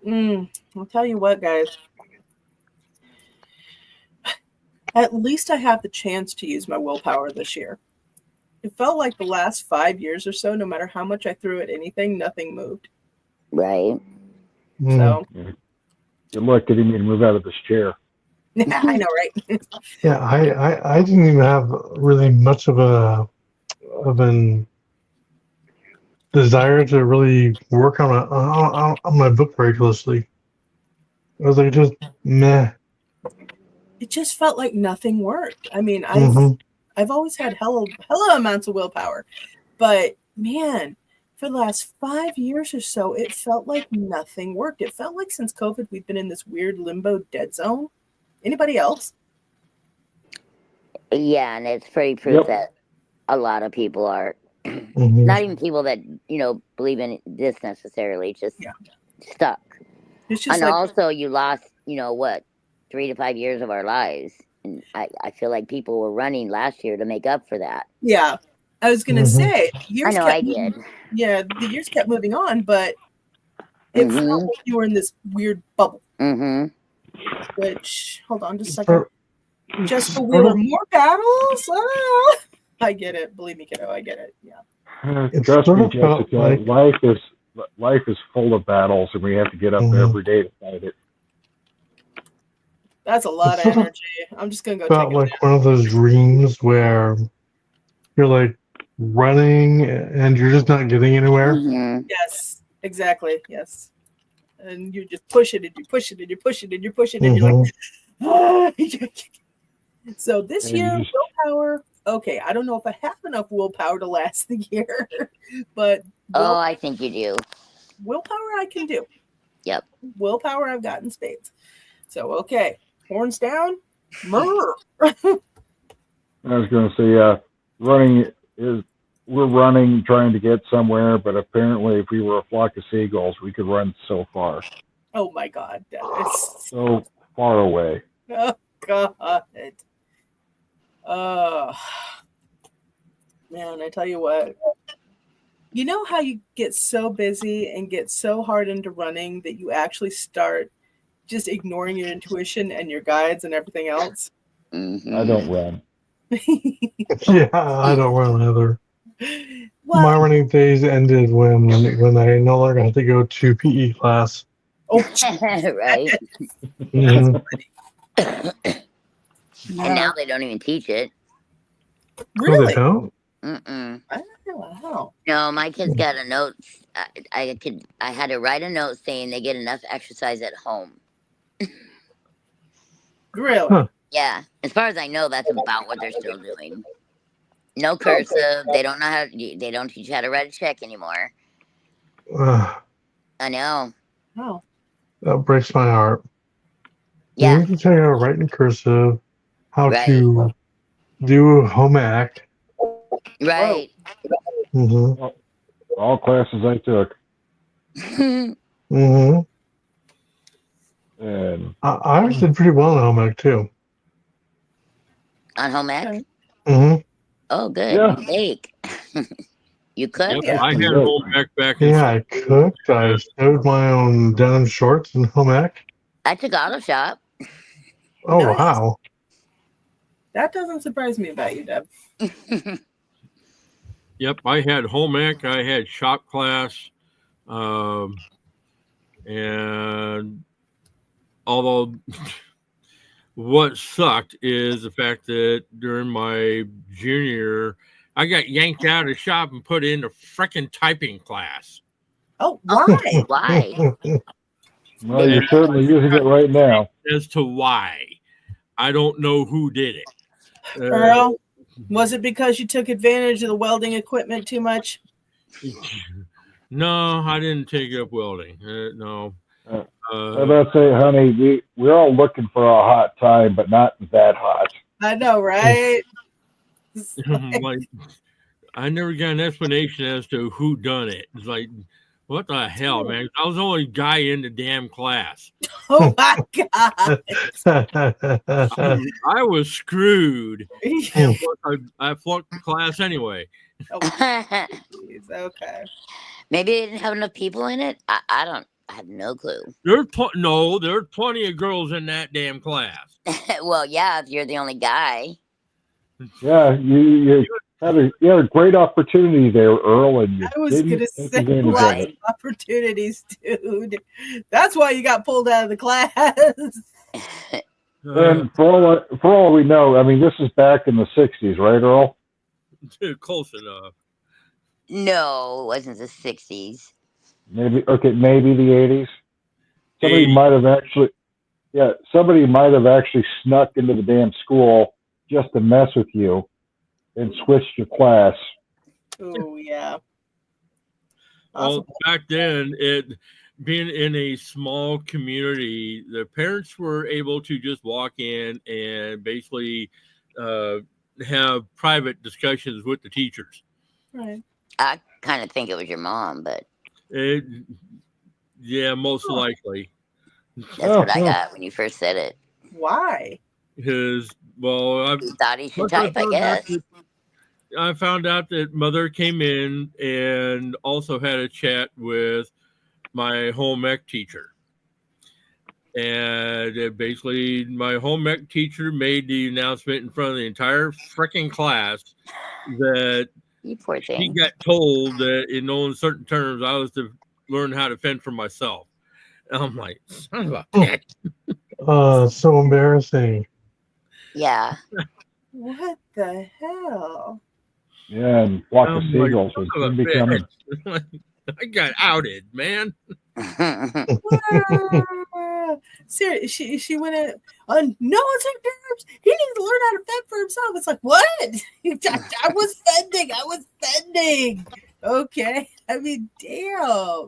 Speaker 1: I'll tell you what, guys. At least I have the chance to use my willpower this year. It felt like the last 5 years or so, no matter how much I threw at anything, nothing moved.
Speaker 2: Right.
Speaker 1: So.
Speaker 6: Good luck getting me to move out of this chair.
Speaker 1: I know, right?
Speaker 3: Yeah, I didn't even have really much of an desire to really work on my book very closely. I was like, just meh.
Speaker 1: It just felt like nothing worked. I mean, I've always had hella amounts of willpower, but man, for the last 5 years or so, it felt like nothing worked. It felt like since COVID, we've been in this weird limbo dead zone. Anybody else?
Speaker 2: Yeah, and it's pretty proof that a lot of people are not even people that believe in this necessarily, just stuck.
Speaker 1: It's just
Speaker 2: and also you lost 3 to 5 years of our lives, and I feel like people were running last year to make up for that.
Speaker 1: Yeah, I was gonna say years.
Speaker 2: I know I did.
Speaker 1: Yeah, the years kept moving on, but it felt like you were in this weird bubble. Which, hold on just a second. Jessica Wheeler, more battles? Oh, I get it. Believe me, kiddo, I get it. Yeah.
Speaker 6: Trust me, Jessica, life is full of battles, and we have to get up every day to fight it.
Speaker 1: That's a lot of energy. I'm just going to go
Speaker 3: felt like one of those dreams where you're like running and you're just not getting anywhere.
Speaker 1: Yes, exactly. Yes. And you just push it and you push it and you push it and you push it and you're like, ah. So this year, willpower. Okay, I don't know if I have enough willpower to last the year, but
Speaker 2: I think you do.
Speaker 1: Willpower I can do.
Speaker 2: Yep.
Speaker 1: Willpower I've got in spades. So okay, horns down. Murr.
Speaker 6: I was going to say, we're running trying to get somewhere, but apparently, if we were a flock of seagulls, we could run so far.
Speaker 1: Oh my God, that is
Speaker 6: so far away.
Speaker 1: Oh God. Man, I tell you what. You know how you get so busy and get so hard into running that you actually start just ignoring your intuition and your guides and everything else?
Speaker 6: I don't run.
Speaker 3: Yeah, I don't run either.
Speaker 1: Well,
Speaker 3: my running days ended when I no longer had to go to PE class.
Speaker 1: Oh,
Speaker 2: right.
Speaker 3: Mhm.
Speaker 2: And now they don't even teach it.
Speaker 1: Really?
Speaker 3: Oh, they don't?
Speaker 2: Mm-mm.
Speaker 1: I don't know how.
Speaker 2: No, my kids got a note. I had to write a note saying they get enough exercise at home.
Speaker 1: Really?
Speaker 3: Huh.
Speaker 2: Yeah, as far as I know, that's about what they're still doing. No cursive. They don't know how. They don't teach you how to write a check anymore. I know.
Speaker 1: Oh.
Speaker 3: That breaks my heart.
Speaker 2: Yeah.
Speaker 3: You need to tell you how to write in cursive, how
Speaker 2: Right.
Speaker 3: to do home ec.
Speaker 2: Right.
Speaker 3: Mm-hmm.
Speaker 6: All classes I took.
Speaker 3: Mm-hmm.
Speaker 6: And
Speaker 3: I actually did pretty well in home ec too.
Speaker 2: On home ec?
Speaker 1: Okay.
Speaker 3: Mm-hmm.
Speaker 2: Oh, good.
Speaker 6: Yeah.
Speaker 2: You bake. You cook?
Speaker 4: Yep,
Speaker 1: Yeah.
Speaker 4: I had
Speaker 6: Good.
Speaker 4: home ec back in
Speaker 3: Yeah, I cooked. I sewed my own denim shorts in home ec.
Speaker 2: I took auto shop.
Speaker 3: Oh,
Speaker 1: Nice.
Speaker 3: wow.
Speaker 1: That doesn't surprise me about you, Deb.
Speaker 4: Yep, I had home ec, I had shop class, and although what sucked is the fact that during my junior year, I got yanked out of shop and put in a freaking typing class.
Speaker 1: Oh, why?
Speaker 2: Why?
Speaker 6: well, you're certainly using it right now.
Speaker 4: As to why, I don't know who did it.
Speaker 1: Earl, was it because you took advantage of the welding equipment too much?
Speaker 4: No, I didn't take up welding. No.
Speaker 6: I about to say, honey, we're all looking for a hot time, but not that hot.
Speaker 1: I know, right?
Speaker 4: Like, I never got an explanation as to who done it. It's like, what the hell, man? I was the only guy in the damn class.
Speaker 1: Oh my God.
Speaker 4: I was screwed. And I flunked the class anyway.
Speaker 1: Jeez, okay.
Speaker 2: Maybe they didn't have enough people in it. I have no clue.
Speaker 4: There's plenty of girls in that damn class.
Speaker 2: Well, yeah, if you're the only guy.
Speaker 6: Yeah, you had a great opportunity there, Earl, and you
Speaker 1: I was
Speaker 6: didn't
Speaker 1: gonna
Speaker 6: take
Speaker 1: say
Speaker 6: advantage of
Speaker 1: lots
Speaker 6: it.
Speaker 1: of opportunities, dude. That's why you got pulled out of the class.
Speaker 6: And for all we know, I mean, this is back in the '60s, right, Earl?
Speaker 4: Close enough.
Speaker 2: No, it wasn't the 60s.
Speaker 6: Maybe the '80s. Somebody
Speaker 4: 80s.
Speaker 6: might have actually snuck into the damn school just to mess with you and switched your class.
Speaker 1: Oh yeah.
Speaker 4: Well, back then, being in a small community, the parents were able to just walk in and basically have private discussions with the teachers.
Speaker 1: Right.
Speaker 2: I kind of think it was your mom, but
Speaker 4: Yeah, most likely.
Speaker 2: that's what I got when you first said it.
Speaker 1: Why?
Speaker 4: Because, well,
Speaker 2: You thought he should type, I guess.
Speaker 4: I found out that mother came in and also had a chat with my home ec teacher. And basically, my home ec teacher made the announcement in front of the entire freaking class that
Speaker 2: You poor
Speaker 4: he
Speaker 2: thing.
Speaker 4: got told that in no uncertain terms I was to learn how to fend for myself. And I'm like, son of a bitch.
Speaker 3: So embarrassing.
Speaker 2: Yeah.
Speaker 1: What the hell?
Speaker 6: Yeah, and flock of
Speaker 4: I'm like,
Speaker 6: seagulls
Speaker 4: son
Speaker 6: was
Speaker 4: of a
Speaker 6: soon becoming.
Speaker 4: bitch. I got outed, man.
Speaker 1: Seriously, she went in. No one's in terms. He needs to learn how to fend for himself. It's like, what? I was fending. Okay. I mean, damn.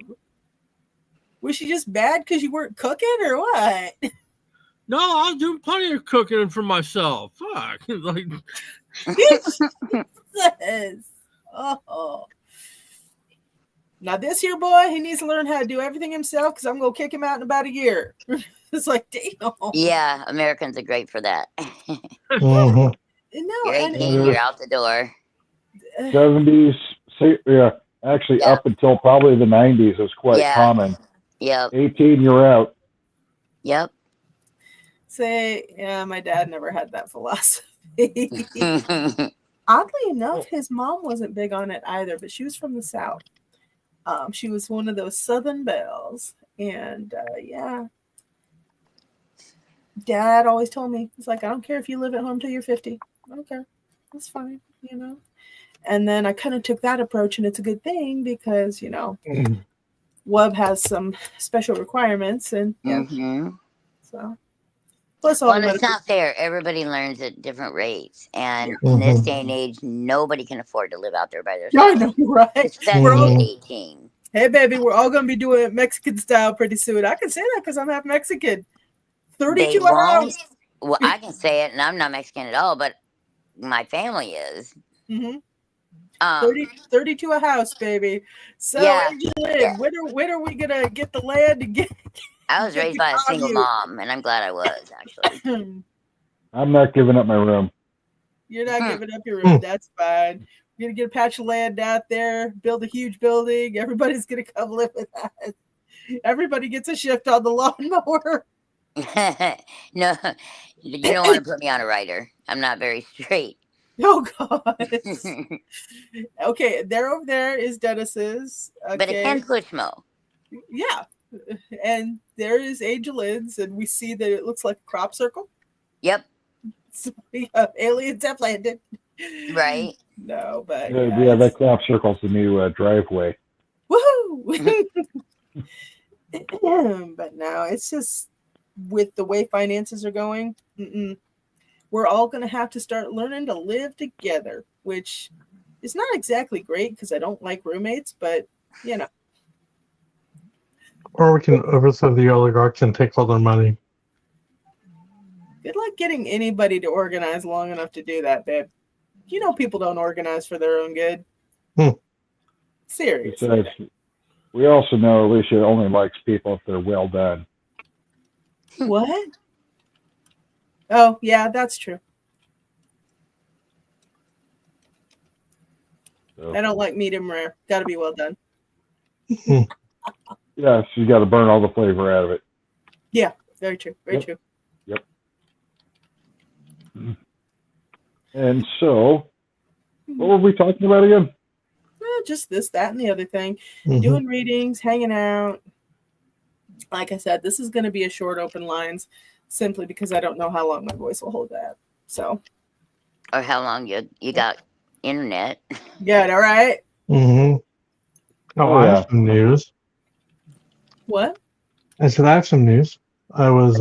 Speaker 1: Was she just bad because you weren't cooking or what?
Speaker 4: No, I was doing plenty of cooking for myself. Fuck. Like,
Speaker 1: Jesus. Oh. Now this here boy, he needs to learn how to do everything himself because I'm gonna kick him out in about a year. It's like, damn.
Speaker 2: Yeah, Americans are great for that.
Speaker 3: Mm-hmm.
Speaker 1: No,
Speaker 2: You're
Speaker 1: and
Speaker 2: 18, you're out the door.
Speaker 6: '70s, actually up until probably the '90s was quite common.
Speaker 2: Yep.
Speaker 6: 18, you're out.
Speaker 2: Yep.
Speaker 1: say, yeah, my dad never had that philosophy. Oddly enough, his mom wasn't big on it either, but she was from the South. She was one of those Southern belles. And yeah, Dad always told me, it's like, I don't care if you live at home till you're 50. Okay, that's fine, you know. And then I kind of took that approach, and it's a good thing because, you know, Wub has some special requirements. And yeah, so Plus all
Speaker 2: Well,
Speaker 1: the
Speaker 2: and it's
Speaker 1: medical.
Speaker 2: not fair. Everybody learns at different rates, and
Speaker 1: Yeah.
Speaker 2: in this
Speaker 3: Mhm.
Speaker 2: day and age, nobody can afford to live out there by
Speaker 1: I
Speaker 2: themselves,
Speaker 1: know, right? We're
Speaker 2: especially
Speaker 1: all,
Speaker 2: at
Speaker 3: Mhm.
Speaker 2: 18.
Speaker 1: hey, baby, we're all gonna be doing it Mexican style pretty soon. I can say that because I'm half Mexican.
Speaker 2: They
Speaker 1: 32 a
Speaker 2: won't.
Speaker 1: house.
Speaker 2: Well, I can say it, and I'm not Mexican at all, but my family is.
Speaker 1: Mm-hmm.
Speaker 2: Um,
Speaker 1: 32 a house, baby. So,
Speaker 2: yeah, yeah.
Speaker 1: AngelLynn, when are we gonna get the land and get
Speaker 2: I was
Speaker 1: get
Speaker 2: raised
Speaker 1: the
Speaker 2: by a single
Speaker 1: commune?
Speaker 2: mom, and I'm glad I was actually.
Speaker 6: I'm not giving up my room.
Speaker 1: You're not giving up your
Speaker 3: Hmm.
Speaker 1: room. That's fine. You're gonna get a patch of land out there, build a huge building. Everybody's gonna come live with us. Everybody gets a shift on the lawnmower.
Speaker 2: No, you don't want to put me on a writer. I'm not very straight.
Speaker 1: Oh God. Okay, there over there is Dennis's.
Speaker 2: But it
Speaker 1: Okay,
Speaker 2: can push mow.
Speaker 1: yeah, and there is AngelLynn's, and we see that it looks like a crop circle.
Speaker 2: Yep,
Speaker 1: So, yeah, aliens have landed.
Speaker 2: right.
Speaker 1: No, but
Speaker 6: Yeah, that crop circle's the new driveway.
Speaker 1: woohoo! But no, it's just with the way finances are going, we're all going to have to start learning to live together, which is not exactly great because I don't like roommates, but you know.
Speaker 3: Or we can overthrow the oligarchs and take all their money.
Speaker 1: Good luck getting anybody to organize long enough to do that, babe. You know people don't organize for their own good. Seriously.
Speaker 6: Besides, we also know Alicia only likes people if they're well done.
Speaker 1: What? Oh, yeah, that's true.
Speaker 6: So,
Speaker 1: I don't like medium rare. Got to be well done.
Speaker 6: yeah, so you got to burn all the flavor out of it.
Speaker 1: Yeah, very true. Very
Speaker 6: Yep.
Speaker 1: true.
Speaker 6: Yep. And so, what were we talking about again?
Speaker 1: Just this, that, and the other thing.
Speaker 3: Mhm.
Speaker 1: Doing readings, hanging out. Like I said, this is going to be a short open lines simply because I don't know how long my voice will hold that. So,
Speaker 2: Or how long you got internet.
Speaker 1: yeah, all right.
Speaker 3: Mm-hmm. Oh, I have some news.
Speaker 1: What?
Speaker 3: I said I have some news. I was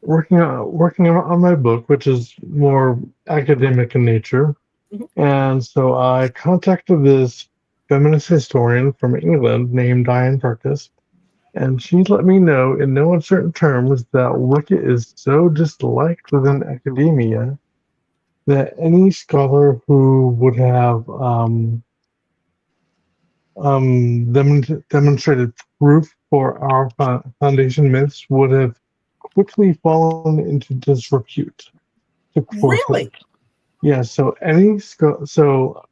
Speaker 3: working on my book, which is more academic in nature, and so I contacted this feminist historian from England named Diane Farkas, and she let me know in no uncertain terms that Wicca is so disliked within academia that any scholar who would have demonstrated proof for our foundation myths would have quickly fallen into disrepute. To quote her.
Speaker 1: Really?
Speaker 3: Yeah. So so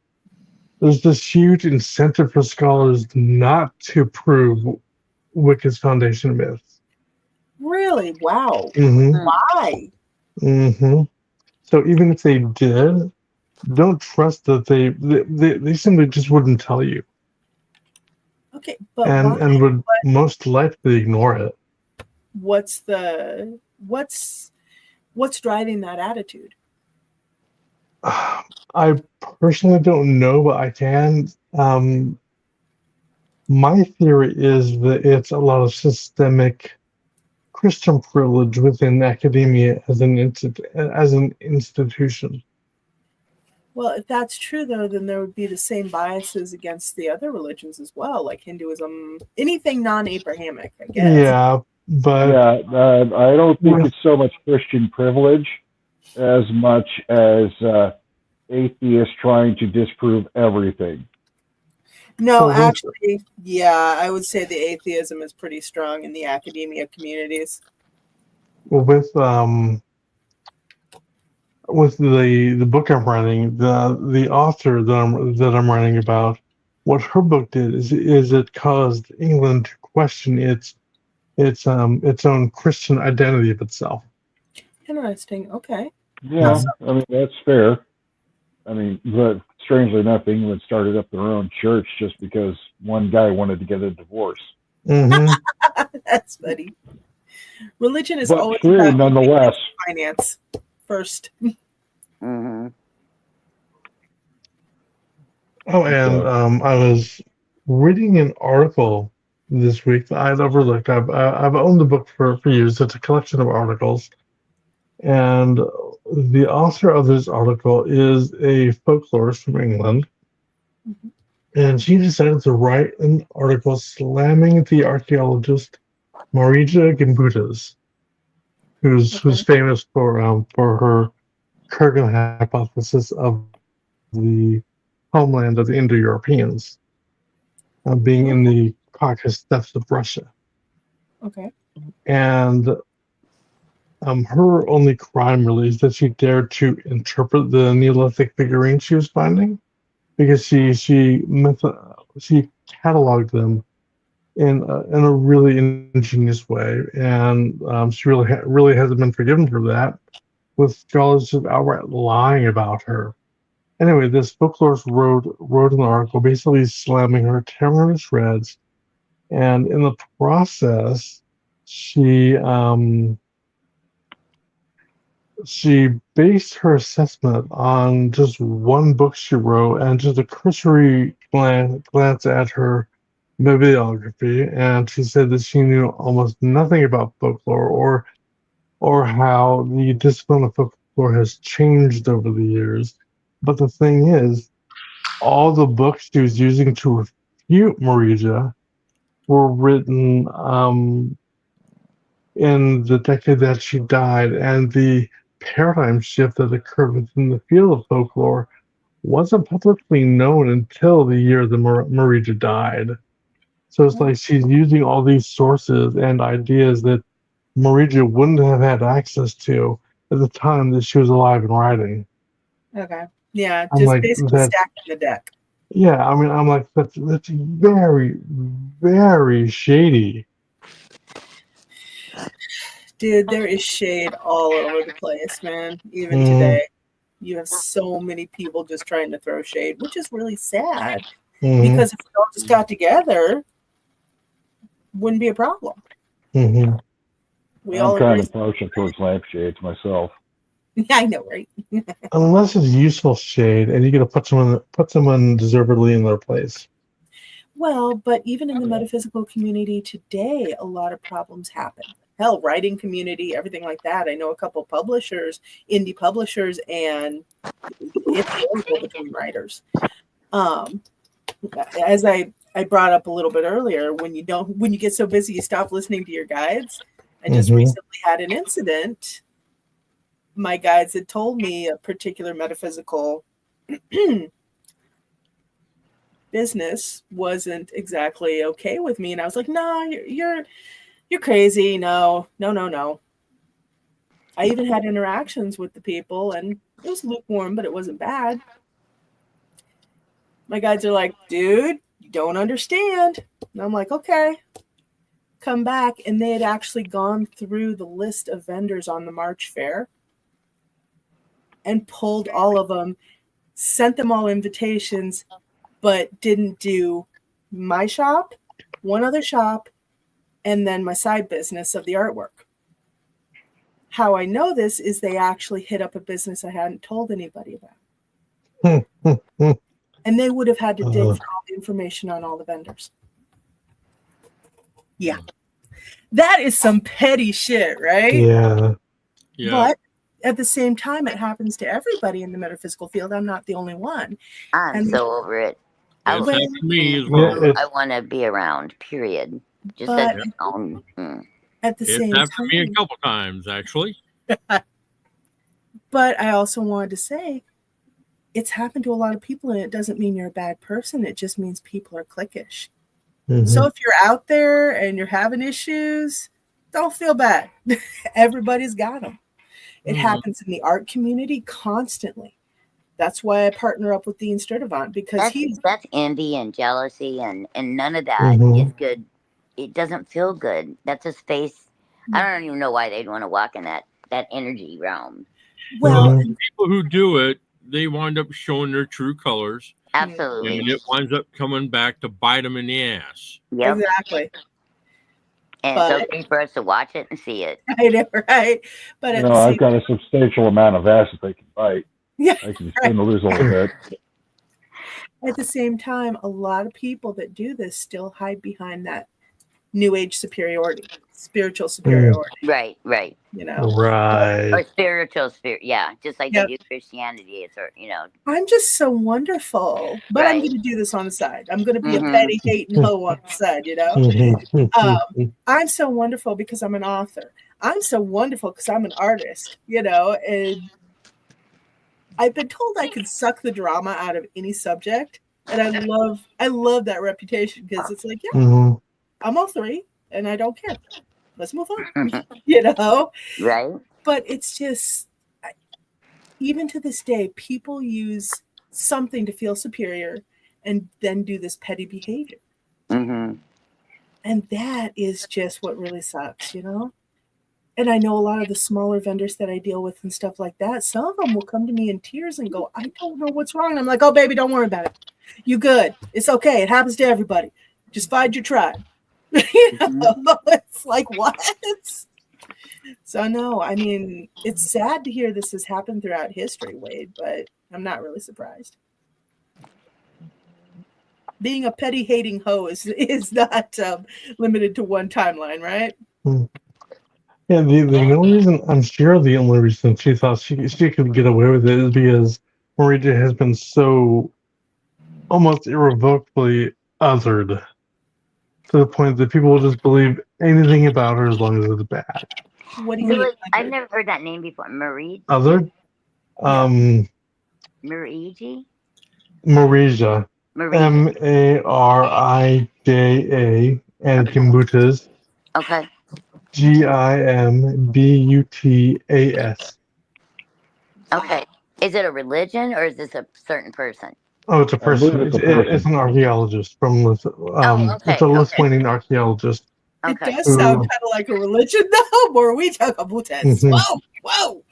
Speaker 3: there's this huge incentive for scholars not to prove Wicca's foundation myths.
Speaker 1: Really? Wow.
Speaker 3: Mm-hmm.
Speaker 1: Why?
Speaker 3: Mm-hmm. So even if they did, don't trust that they simply just wouldn't tell you.
Speaker 1: Okay, but
Speaker 3: and
Speaker 1: why?
Speaker 3: and would most likely ignore it.
Speaker 1: What's driving that attitude?
Speaker 3: I personally don't know, but I can. My theory is that it's a lot of systemic Christian privilege within academia as an institution.
Speaker 1: Well, if that's true, though, then there would be the same biases against the other religions as well, like Hinduism, anything non-Abrahamic, I guess.
Speaker 3: Yeah, but
Speaker 6: I don't think it's so much Christian privilege as much as atheists trying to disprove everything.
Speaker 1: No, actually, yeah, I would say the atheism is pretty strong in the academia communities.
Speaker 3: With the book I'm writing, the author that I'm writing about, what her book did is it caused England to question its own Christian identity of itself.
Speaker 1: Interesting. Okay.
Speaker 6: Yeah, I mean that's fair. I mean, but strangely enough, England started up their own church just because one guy wanted to get a divorce.
Speaker 3: Mm-hmm.
Speaker 1: That's funny. Religion is
Speaker 6: But
Speaker 1: always
Speaker 6: true,
Speaker 1: about
Speaker 6: nonetheless.
Speaker 1: finance first.
Speaker 2: Mm-hmm.
Speaker 3: Oh, and I was reading an article this week that I'd overlooked. I've owned the book for years. It's a collection of articles, and the author of this article is a folklorist from England, and she decided to write an article slamming the archaeologist Marija Gimbutas, who's famous for her Kurgan hypothesis of the homeland of the Indo-Europeans being in the Caucasus steppes of Russia.
Speaker 1: Okay.
Speaker 3: And her only crime really is that she dared to interpret the Neolithic figurines she was finding, because she cataloged them in a really ingenious way, and she really hasn't been forgiven for that, with scholars just outright lying about her. Anyway, this folklorist wrote an article basically slamming her, tearing her to shreds, and in the process, she based her assessment on just one book she wrote and just a cursory glance at her bibliography, and she said that she knew almost nothing about folklore or how the discipline of folklore has changed over the years. But the thing is, all the books she was using to refute Marija were written in the decade that she died, and the paradigm shift that occurred within the field of folklore wasn't publicly known until the year that Marija died. So it's like she's using all these sources and ideas that Marija wouldn't have had access to at the time that she was alive and writing.
Speaker 1: Okay. Yeah,
Speaker 3: I'm
Speaker 1: just
Speaker 3: like,
Speaker 1: basically stacking the deck.
Speaker 3: Yeah, I mean, I'm like, that's very, very shady.
Speaker 1: Dude, there is shade all over the place, man. Even today, you have so many people just trying to throw shade, which is really sad. Because if we all just got together, wouldn't be a problem.
Speaker 6: I'm kind of partial towards lampshades myself.
Speaker 1: I know, right?
Speaker 3: Unless it's useful shade, and you got to put someone deservedly in their place.
Speaker 1: Well, but even in the metaphysical community today, a lot of problems happen. Hell, writing community, everything like that. I know a couple publishers, indie publishers, and it's horrible between writers. As I brought up a little bit earlier, when you get so busy, you stop listening to your guides. I just recently had an incident. My guides had told me a particular metaphysical business wasn't exactly okay with me, and I was like, "No, you're crazy. No." I even had interactions with the people, and it was lukewarm, but it wasn't bad. My guides are like, "Dude, you don't understand." And I'm like, "Okay." Come back, and they had actually gone through the list of vendors on the March Fair and pulled all of them, sent them all invitations, but didn't do my shop, one other shop, and then my side business of the artwork. How I know this is they actually hit up a business I hadn't told anybody about. And they would have had to dig for all the information on all the vendors. Yeah. That is some petty shit, right?
Speaker 3: Yeah.
Speaker 1: But at the same time, it happens to everybody in the metaphysical field. I'm not the only one.
Speaker 2: I'm so over it. I want to be around, period. Just as its own.
Speaker 1: At the same time.
Speaker 4: It's happened to me a couple times, actually.
Speaker 1: But I also wanted to say, it's happened to a lot of people, and it doesn't mean you're a bad person. It just means people are cliquish. So if you're out there and you're having issues, don't feel bad. Everybody's got them. It happens in the art community constantly. That's why I partner up with Dean Sturdivant, because
Speaker 2: that's envy and jealousy, and none of that is good. It doesn't feel good. That's a space. I don't even know why they'd want to walk in that energy realm.
Speaker 1: Well,
Speaker 4: people who do it, they wind up showing their true colors.
Speaker 2: Absolutely.
Speaker 4: And it winds up coming back to bite them in the ass.
Speaker 2: Yep.
Speaker 1: Exactly.
Speaker 2: And it's okay for us to watch it and see it.
Speaker 1: I know, right? But
Speaker 6: I've got a substantial amount of ass that they can bite.
Speaker 1: Yeah,
Speaker 6: I can spin the lose a little bit.
Speaker 1: At the same time, a lot of people that do this still hide behind that New Age superiority, spiritual superiority.
Speaker 2: Right.
Speaker 1: You know,
Speaker 3: Right.
Speaker 2: Or spiritual spirit. Yeah, just like
Speaker 1: Yep.
Speaker 2: they do Christianity. It's, you know.
Speaker 1: I'm just so wonderful, but I'm
Speaker 2: Right.
Speaker 1: going to do this on the side. I'm going to be
Speaker 2: Mhm.
Speaker 1: a petty hating hoe on the side, you know. I'm so wonderful because I'm an author. I'm so wonderful because I'm an artist, you know, and I've been told I can suck the drama out of any subject, and I love that reputation because it's like, yeah, I'm all three, and I don't care. Let's move on, you know.
Speaker 2: Right.
Speaker 1: But it's just, even to this day, people use something to feel superior, and then do this petty behavior,
Speaker 2: Mm-hmm.
Speaker 1: and that is just what really sucks, you know. And I know a lot of the smaller vendors that I deal with and stuff like that, some of them will come to me in tears and go, I don't know what's wrong. And I'm like, oh, baby, don't worry about it. You good. It's okay. It happens to everybody. Just find your tribe. You know? It's like, what? So, no, I mean, it's sad to hear this has happened throughout history, Wade, but I'm not really surprised. Being a petty hating hoe is not limited to one timeline, right?
Speaker 3: Yeah, the only reason, I'm sure the only reason she thought she could get away with it is because Marija has been so almost irrevocably othered to the point that people will just believe anything about her as long as it's bad.
Speaker 1: What do you mean?
Speaker 2: I've never heard that name before. Marie?
Speaker 3: Othered?
Speaker 2: Mariji?
Speaker 3: Marija. Marija and Gimbutas.
Speaker 2: Okay.
Speaker 3: Gimbutas.
Speaker 2: Okay. Is it a religion or is this a certain person?
Speaker 3: Oh, it's a person.
Speaker 6: It's a
Speaker 3: It's an archaeologist from
Speaker 2: okay.
Speaker 3: It's a Lithuanian archaeologist.
Speaker 1: It does sound kind of like a religion, though. Or we talk about that. Whoa.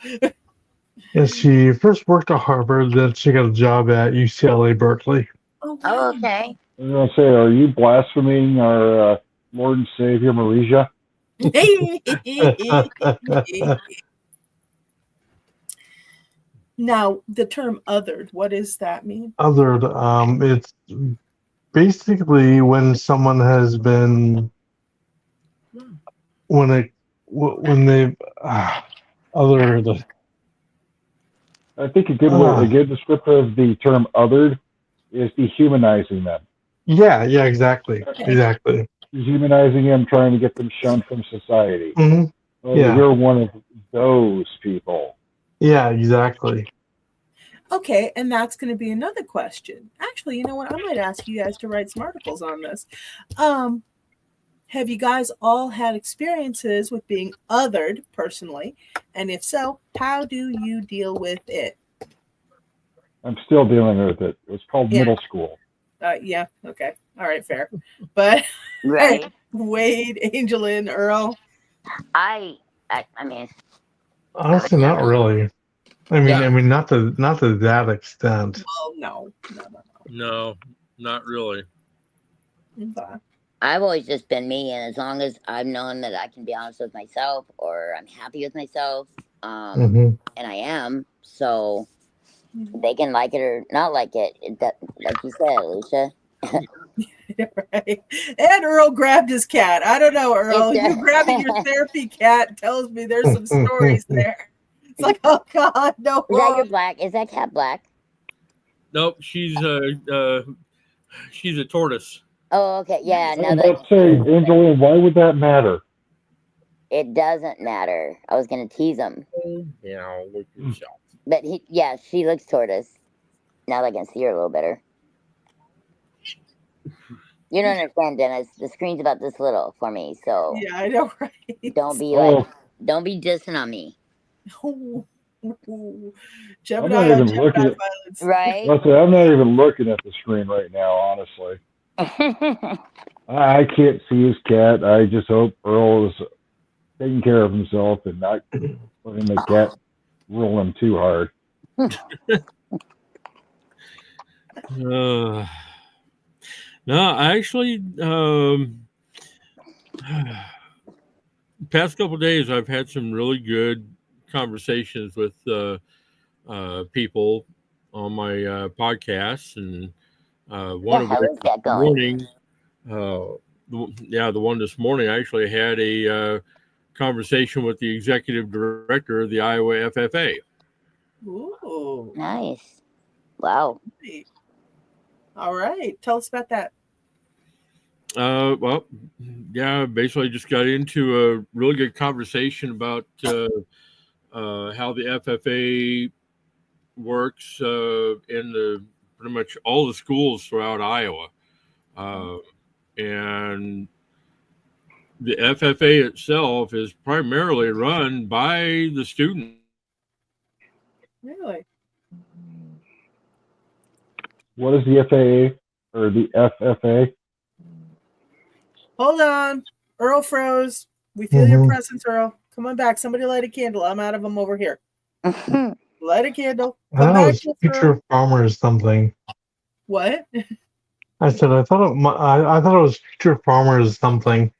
Speaker 3: Yeah, she first worked at Harvard, then she got a job at UCLA Berkeley.
Speaker 1: Oh, wow.
Speaker 2: Okay.
Speaker 6: I was going to say, are you blaspheming our Lord and Savior, Marija?
Speaker 1: Now, the term othered, what does that mean?
Speaker 3: Othered, it's basically when someone has been, when they've othered.
Speaker 6: I think a good descriptor of the term othered is dehumanizing them.
Speaker 3: Yeah, exactly. Exactly.
Speaker 6: Dehumanizing them, trying to get them shunned from society.
Speaker 3: Mm-hmm.
Speaker 6: Well, you're one of those people.
Speaker 3: Yeah, exactly.
Speaker 1: Okay, and that's going to be another question. Actually, you know what? I might ask you guys to write some articles on this. Have you guys all had experiences with being othered personally? And if so, how do you deal with it?
Speaker 6: I'm still dealing with it. It was called middle school.
Speaker 1: Yeah, okay. All right, fair. But
Speaker 2: right.
Speaker 1: Wade, AngelLynn, Earl.
Speaker 2: I mean,
Speaker 3: honestly, not really. I mean, not to that extent.
Speaker 1: Well,
Speaker 4: no, not really.
Speaker 1: Okay.
Speaker 2: I've always just been me, and as long as I've known that I can be honest with myself, or I'm happy with myself, and I am, so they can like it or not like it. Like you said, Alicia.
Speaker 1: Right. And Earl grabbed his cat. I don't know, Earl. You grabbing your therapy cat tells me there's some stories there. It's like, oh God, no.
Speaker 2: Is that your black? Is that cat black?
Speaker 4: Nope, she's a tortoise.
Speaker 2: Oh, okay. Yeah.
Speaker 6: I was about to say, AngelLynn, why would that matter?
Speaker 2: It doesn't matter. I was going to tease him.
Speaker 4: Yeah, look yourself.
Speaker 2: But she looks tortoise. Now I can see her a little better. You don't understand, Dennis. The screen's about this little for me, so
Speaker 1: yeah, I know, right?
Speaker 2: Don't be dissing on me.
Speaker 1: Gemini,
Speaker 6: I'm not even looking at
Speaker 1: violence.
Speaker 2: Right?
Speaker 6: I'm not even looking at the screen right now, honestly. I can't see his cat. I just hope Earl is taking care of himself and not letting the cat rule him too hard.
Speaker 4: No, I actually, past couple of days, I've had some really good conversations with people on my podcasts, and one of them the one this morning. I actually had a conversation with the executive director of the Iowa FFA.
Speaker 1: Ooh,
Speaker 2: Nice. Wow.
Speaker 1: All right, tell us about that.
Speaker 4: Well, yeah, basically just got into a really good conversation about how the FFA works in the pretty much all the schools throughout Iowa. And the FFA itself is primarily run by the students.
Speaker 1: Really?
Speaker 6: What is the FAA or the FFA?
Speaker 1: Hold on. Earl froze. We feel your presence, Earl. Come on back. Somebody light a candle. I'm out of them over here. Light a candle.
Speaker 3: I
Speaker 1: Come
Speaker 3: thought it
Speaker 1: back
Speaker 3: was
Speaker 1: to us,
Speaker 3: Future
Speaker 1: Earl.
Speaker 3: Farmers something.
Speaker 1: What?
Speaker 3: I said I thought it was Future Farmers something.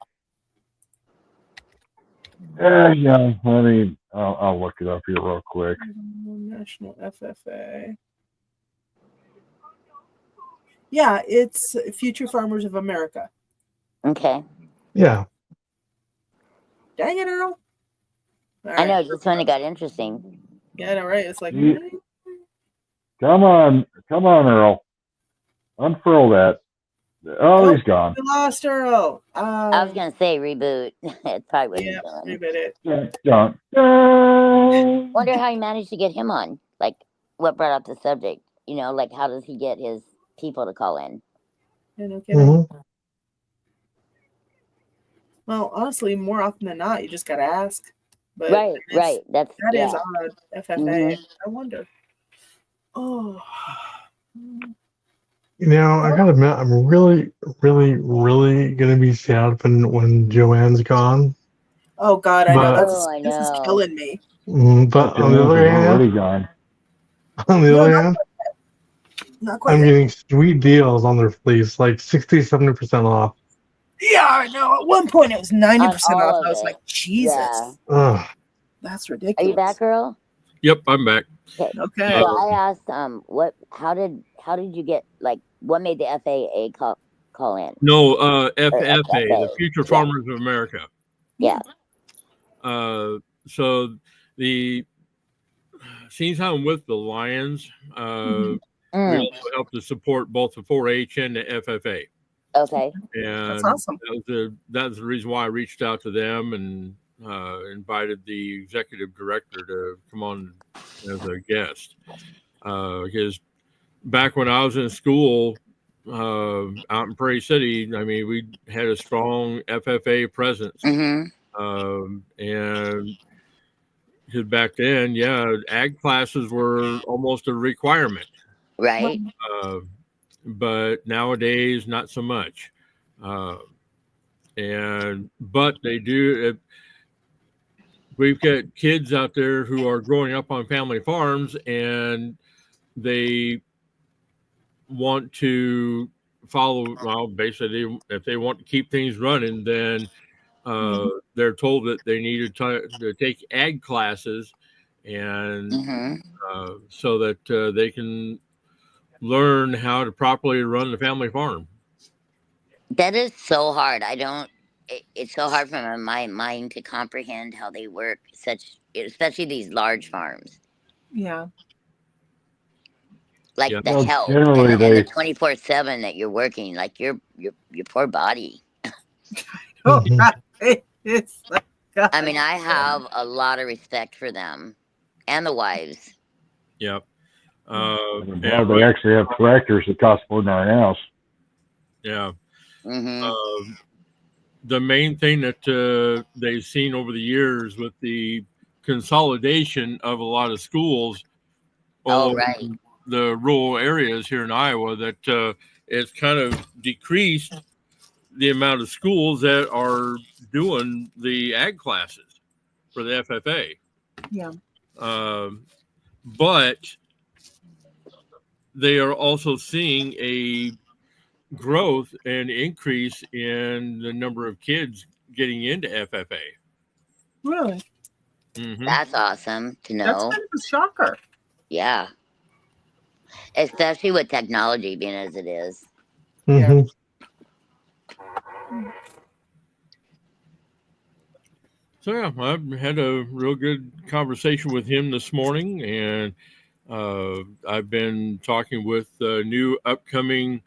Speaker 6: Yeah, let me. I'll look it up here real quick.
Speaker 1: National FFA. Yeah, it's Future Farmers of America.
Speaker 2: Okay.
Speaker 3: Yeah.
Speaker 1: Dang it, Earl. All
Speaker 2: I know,
Speaker 1: right.
Speaker 2: just when it got interesting.
Speaker 1: Yeah, I know, right? It's like,
Speaker 6: Come on, Earl. Unfurl that. Oh, he's gone.
Speaker 1: we lost Earl.
Speaker 2: I was going to say reboot. It's probably what he's doing.
Speaker 1: Reboot it.
Speaker 6: Dun.
Speaker 2: Wonder how he managed to get him on. Like, what brought up the subject? You know, like, how does he get his people to call in?
Speaker 1: Yeah, no kidding. Well, honestly, more often than not, you just got to ask. But
Speaker 2: Right. That
Speaker 1: is odd. FFA. I wonder. Oh.
Speaker 3: You know, I gotta admit, I'm really, really, really gonna be sad when Joanne's gone.
Speaker 1: Oh God, I know.
Speaker 2: I
Speaker 1: This is
Speaker 2: know.
Speaker 1: killing me.
Speaker 3: But on the other hand,
Speaker 1: Not quite
Speaker 3: I'm
Speaker 1: yet.
Speaker 3: getting sweet deals on their fleece, like 60-70% off.
Speaker 1: Yeah, I know. At one point, it was 90%
Speaker 2: all
Speaker 1: off.
Speaker 2: of
Speaker 1: I was
Speaker 2: it.
Speaker 1: like, Jesus,
Speaker 3: Ugh.
Speaker 1: that's ridiculous.
Speaker 2: Are you back, Earl?
Speaker 4: Yep, I'm back.
Speaker 1: Okay.
Speaker 2: So I asked, how did you get, like, what made the FAA call in?
Speaker 4: No, FFA,
Speaker 2: FFA.
Speaker 4: the Future Farmers of America.
Speaker 2: Yeah.
Speaker 4: So the seems how I'm with the Lions. We also help to support both the 4-H and the FFA.
Speaker 2: Okay.
Speaker 4: And
Speaker 1: That's awesome.
Speaker 4: That's the reason why I reached out to them and invited the executive director to come on as a guest. Because back when I was in school out in Prairie City, I mean, we had a strong FFA presence. And because back then, ag classes were almost a requirement.
Speaker 2: Right.
Speaker 4: But nowadays, not so much. But they do. We've got kids out there who are growing up on family farms, and they want to follow. Well, basically, if they want to keep things running, then they're told that they need to take ag classes, and so that they can learn how to properly run the family farm.
Speaker 2: That is so hard. It's so hard for my mind to comprehend how they work, especially these large farms.
Speaker 1: Yeah.
Speaker 2: Like the
Speaker 6: Well,
Speaker 2: help
Speaker 6: generally
Speaker 2: and
Speaker 6: they-
Speaker 2: the 24/7 that you're working, like your poor body.
Speaker 1: Oh, it's like, God.
Speaker 2: I mean, I have a lot of respect for them and the wives.
Speaker 4: Yep.
Speaker 6: They actually have tractors that cost more than our house.
Speaker 4: Yeah. The main thing that they've seen over the years with the consolidation of a lot of schools all over the rural areas here in Iowa, that it's kind of decreased the amount of schools that are doing the ag classes for the FFA.
Speaker 1: Yeah.
Speaker 4: But they are also seeing a growth and increase in the number of kids getting into FFA.
Speaker 1: Really?
Speaker 2: That's awesome to know.
Speaker 1: That's kind of a shocker.
Speaker 2: Yeah. Especially with technology being as it is.
Speaker 1: Yeah.
Speaker 4: So yeah, I had a real good conversation with him this morning, and I've been talking with new upcoming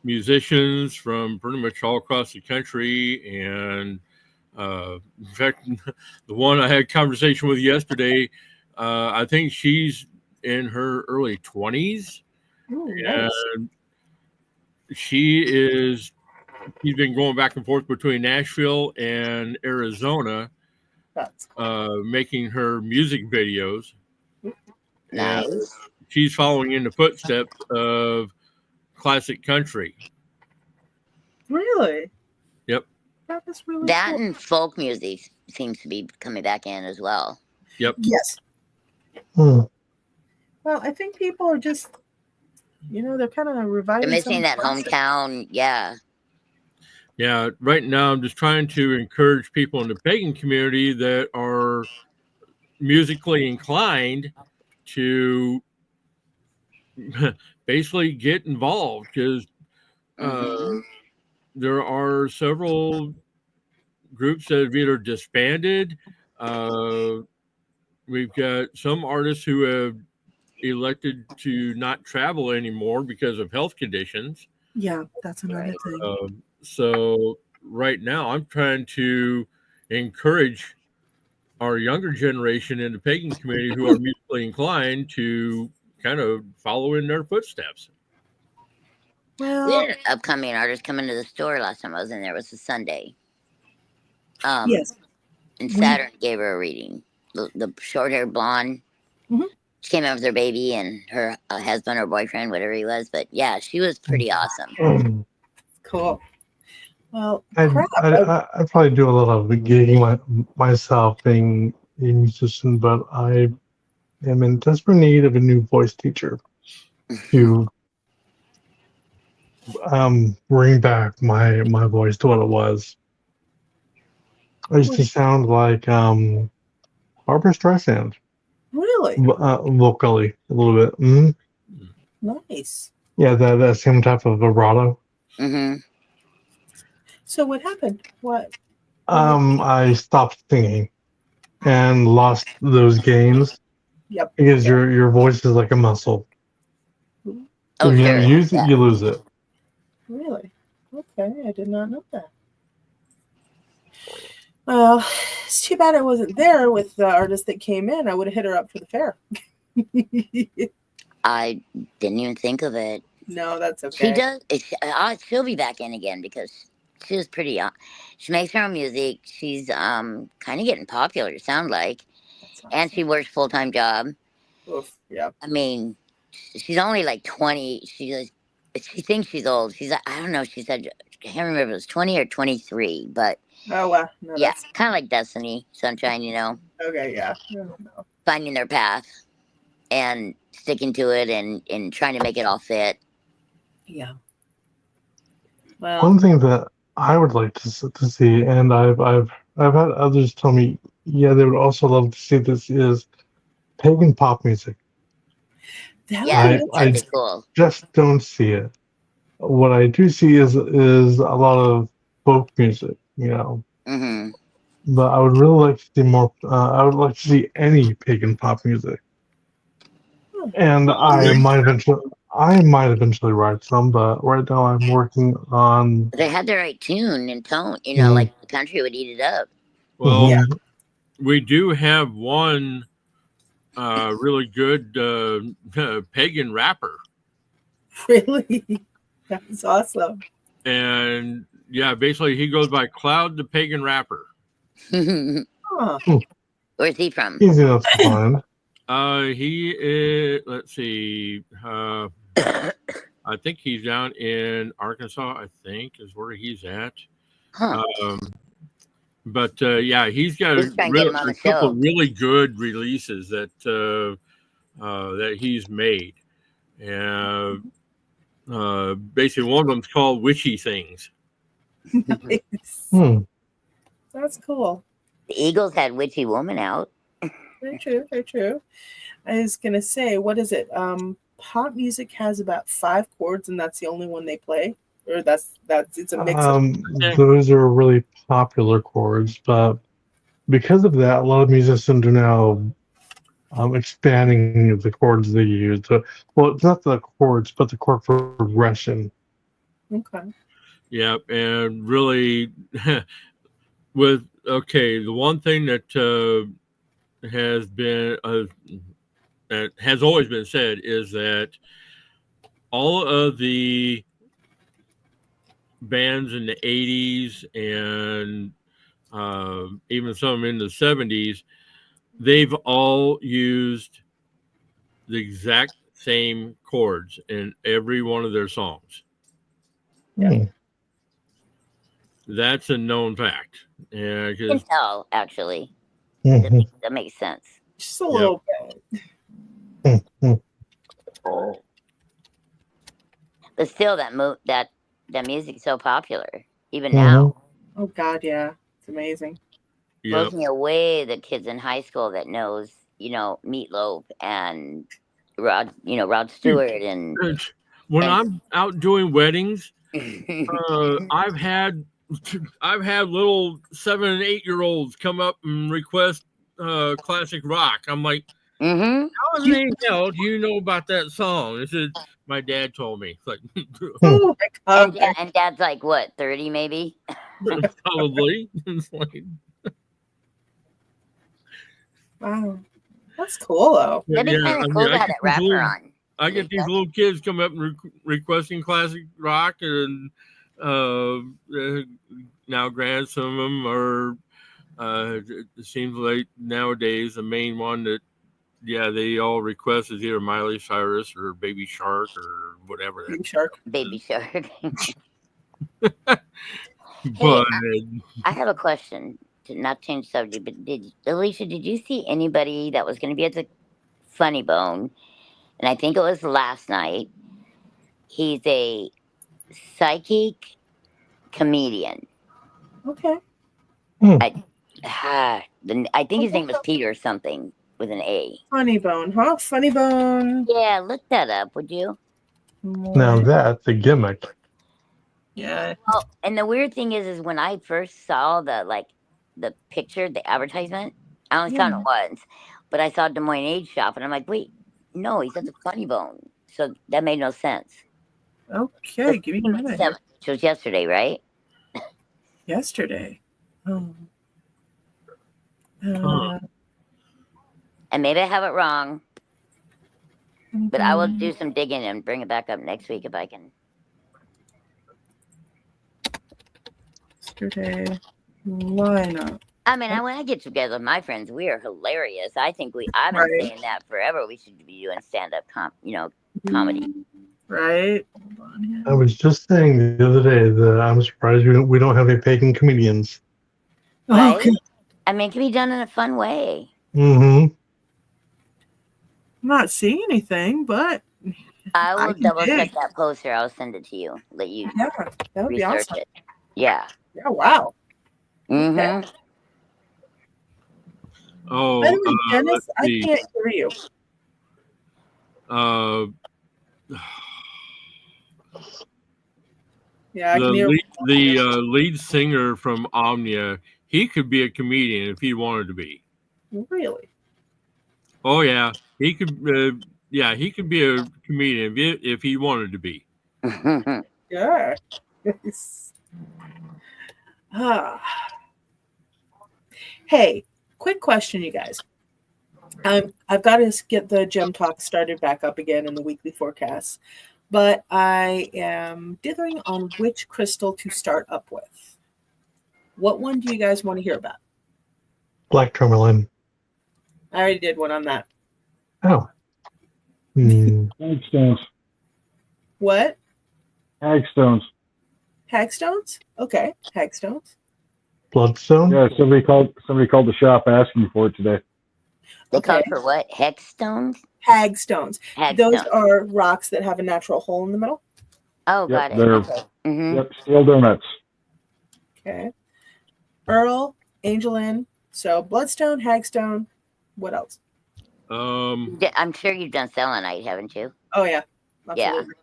Speaker 4: musicians from pretty much all across the country. And in fact, the one I had a conversation with yesterday, I think she's in her early 20s,
Speaker 1: Nice.
Speaker 4: and she's been going back and forth between Nashville and Arizona,
Speaker 1: That's
Speaker 4: making her music videos.
Speaker 2: Nice.
Speaker 4: And she's following in the footsteps of classic country.
Speaker 1: really.
Speaker 4: Yep.
Speaker 1: That is really
Speaker 2: That
Speaker 1: cool.
Speaker 2: and folk music seems to be coming back in as well.
Speaker 4: Yep.
Speaker 1: Yes.
Speaker 3: Hmm.
Speaker 1: Well, I think people are just, they're kind of reviving.
Speaker 2: They're missing
Speaker 1: some
Speaker 2: that
Speaker 1: classic-
Speaker 2: hometown. Yeah.
Speaker 4: Yeah. Right now, I'm just trying to encourage people in the pagan community that are musically inclined to basically get involved, because there are several groups that have either disbanded. We've got some artists who have elected to not travel anymore because of health conditions.
Speaker 1: Yeah, that's another thing.
Speaker 4: So right now, I'm trying to encourage our younger generation in the pagan community who are musically inclined to kind of follow in their footsteps.
Speaker 2: We
Speaker 1: Well,
Speaker 2: had an upcoming artist come into the store last time I was in there. It was a Sunday.
Speaker 1: yes.
Speaker 2: And Saturn gave her a reading. The short-haired blonde.
Speaker 1: Mhm.
Speaker 2: She came out with her baby and her husband or boyfriend, whatever he was. But yeah, she was pretty awesome.
Speaker 1: Cool. Well,
Speaker 3: I probably do a lot of gigging myself, being a musician, but I am in desperate need of a new voice teacher to bring back my voice to what it was. I used to sound like Barbara Streisand,
Speaker 1: Really?
Speaker 3: vocally a little bit. Mm-hmm.
Speaker 1: Nice.
Speaker 3: Yeah, that same type of vibrato.
Speaker 2: Mm-hmm.
Speaker 1: So what happened? What?
Speaker 3: I stopped singing and lost those gains.
Speaker 1: Yep.
Speaker 3: Because your voice is like a muscle.
Speaker 2: Oh,
Speaker 3: If you
Speaker 2: sure.
Speaker 3: never use it, you lose it.
Speaker 1: Really? Okay, I did not know that. Well, it's too bad I wasn't there with the artist that came in. I would have hit her up for the fair.
Speaker 2: I didn't even think of it.
Speaker 1: No, that's okay.
Speaker 2: She does. She'll be back in again because she was pretty young. She makes her own music. She's kind of getting popular, it sounds like.
Speaker 1: Awesome.
Speaker 2: And she works full-time job.
Speaker 1: Oof, yeah.
Speaker 2: I mean, she's only like 20. She thinks she's old. I don't know. She said, I can't remember if it was 20 or 23, but
Speaker 1: Oh, wow. No,
Speaker 2: yeah, kind of like Destiny, Sunshine,
Speaker 1: Okay, yeah. No.
Speaker 2: finding their path and sticking to it and trying to make it all fit.
Speaker 1: Yeah. Well,
Speaker 3: One thing that I would like to see, and I've had others tell me, yeah, they would also love to see this, is pagan pop music.
Speaker 2: Yeah, that'd be cool.
Speaker 3: Just don't see it. What I do see is a lot of folk music,
Speaker 2: Mm-hmm.
Speaker 3: But I would really like to see more. I would like to see any pagan pop music, and I might eventually write some. But right now, I'm working on.
Speaker 2: They had the right tune and tone, like the country would eat it up.
Speaker 4: Well, we do have one really good pagan rapper.
Speaker 1: Really? That's awesome.
Speaker 4: And yeah, basically he goes by Cloud the Pagan Rapper.
Speaker 1: Huh.
Speaker 2: Where's he from?
Speaker 3: He's enough to find.
Speaker 4: He is, let's see, I think he's down in Arkansas, I think is where he's at.
Speaker 2: Huh.
Speaker 4: But yeah, he's got a couple of really good releases that that he's made. And basically one of them's called Witchy Things.
Speaker 1: Nice. That's cool.
Speaker 2: The Eagles had Witchy Woman out.
Speaker 1: Very true. Very true. I was going to say, what is it? Pop music has about 5 chords, and that's the only one they play. or that's it's a mix.
Speaker 3: Those are really popular chords, but because of that, a lot of musicians are now expanding the chords they use. Well, it's not the chords, but the chord progression.
Speaker 1: Okay.
Speaker 4: Yep, and really, the one thing that has been that has always been said is that all of the bands in the 80s and even some in the 70s, they've all used the exact same chords in every one of their songs.
Speaker 3: Yeah.
Speaker 4: That's a known fact. Yeah,
Speaker 2: I can tell, actually.
Speaker 3: Mm-hmm.
Speaker 2: That makes sense.
Speaker 1: Just a little
Speaker 3: bit.
Speaker 2: But still, that music's so popular, even now.
Speaker 1: Oh God, yeah, it's amazing.
Speaker 2: Blows me away the kids in high school that knows, Meatloaf and Rod Stewart and.
Speaker 4: When I'm out doing weddings, I've had little 7 and 8 year olds come up and request classic rock. I'm like, how in the hell do you know about that song? It said, my dad told me. It's like,
Speaker 1: oh my God.
Speaker 2: And Dad's like, what, 30 maybe?
Speaker 4: Probably. It's like,
Speaker 1: wow, that's cool though.
Speaker 2: That'd be kind of cool to have that rapper on.
Speaker 4: I get these little kids come up and requesting classic rock, and now, granted, some of them are. It seems like nowadays the main one that, they all request is either Miley Cyrus or Baby Shark or whatever.
Speaker 1: Baby Shark.
Speaker 2: Baby Shark.
Speaker 4: But
Speaker 2: I have a question. To not change subject, but Alicia, did you see anybody that was going to be at the Funny Bone? And I think it was last night. He's a psychic comedian.
Speaker 1: Okay.
Speaker 2: I think his name was Peter or something with an A.
Speaker 1: Funny Bone, huh? Funny Bone.
Speaker 2: Yeah, look that up, would you?
Speaker 3: Now that's a gimmick.
Speaker 1: Yeah.
Speaker 2: Oh, and the weird thing is when I first saw the picture, the advertisement, I only saw it once, but I saw Des Moines Age Shop, and I'm like, wait, no, he's at the Funny Bone. So that made no sense.
Speaker 1: Okay, give me a minute.
Speaker 2: Which was yesterday, right?
Speaker 1: Yesterday. Oh.
Speaker 2: And maybe I have it wrong, but I will do some digging and bring it back up next week if I can.
Speaker 1: Yesterday lineup.
Speaker 2: I mean, when I get together with my friends, we are hilarious. I think I've been saying that forever. We should be doing stand-up comedy.
Speaker 1: Right. Hold on here.
Speaker 3: I was just saying the other day that I'm surprised we don't have any pagan comedians.
Speaker 2: Right? Okay. I mean, it can be done in a fun way.
Speaker 3: Mm-hmm.
Speaker 1: I'm not seeing anything, but
Speaker 2: I will double check that poster. I'll send it to you. Let you
Speaker 1: that would be
Speaker 2: research
Speaker 1: awesome.
Speaker 2: it. Yeah.
Speaker 1: Yeah, wow.
Speaker 2: Mm-hmm.
Speaker 1: Okay.
Speaker 4: Oh,
Speaker 1: by the way, Dennis, I can't hear you. Yeah, I can hear
Speaker 4: the lead singer from Omnia. He could be a comedian if he wanted to be.
Speaker 1: Really?
Speaker 4: Oh yeah, he could. He could be a comedian if he wanted to be.
Speaker 1: Yeah. Hey, quick question, you guys. I've got to get the gem talk started back up again in the weekly forecast, but I am dithering on which crystal to start up with. What one do you guys want to hear about?
Speaker 3: Black tourmaline.
Speaker 1: I already did one on that.
Speaker 3: Oh.
Speaker 6: Hagstones.
Speaker 1: What?
Speaker 6: Hagstones.
Speaker 1: Hagstones? Okay, hagstones.
Speaker 3: Bloodstone?
Speaker 6: Yeah, somebody called the shop asking for it today.
Speaker 2: They call for what? Hexstones?
Speaker 1: Hagstones.
Speaker 2: Hagstones.
Speaker 1: Those are rocks that have a natural hole in the middle.
Speaker 2: Oh,
Speaker 6: Yep,
Speaker 2: got it. Okay. Mm-hmm.
Speaker 6: Yep, steel donuts.
Speaker 1: Okay. Earl, AngelLynn. So Bloodstone, Hagstone. What else?
Speaker 2: I'm sure you've done selenite, haven't you?
Speaker 1: Oh yeah. Absolutely.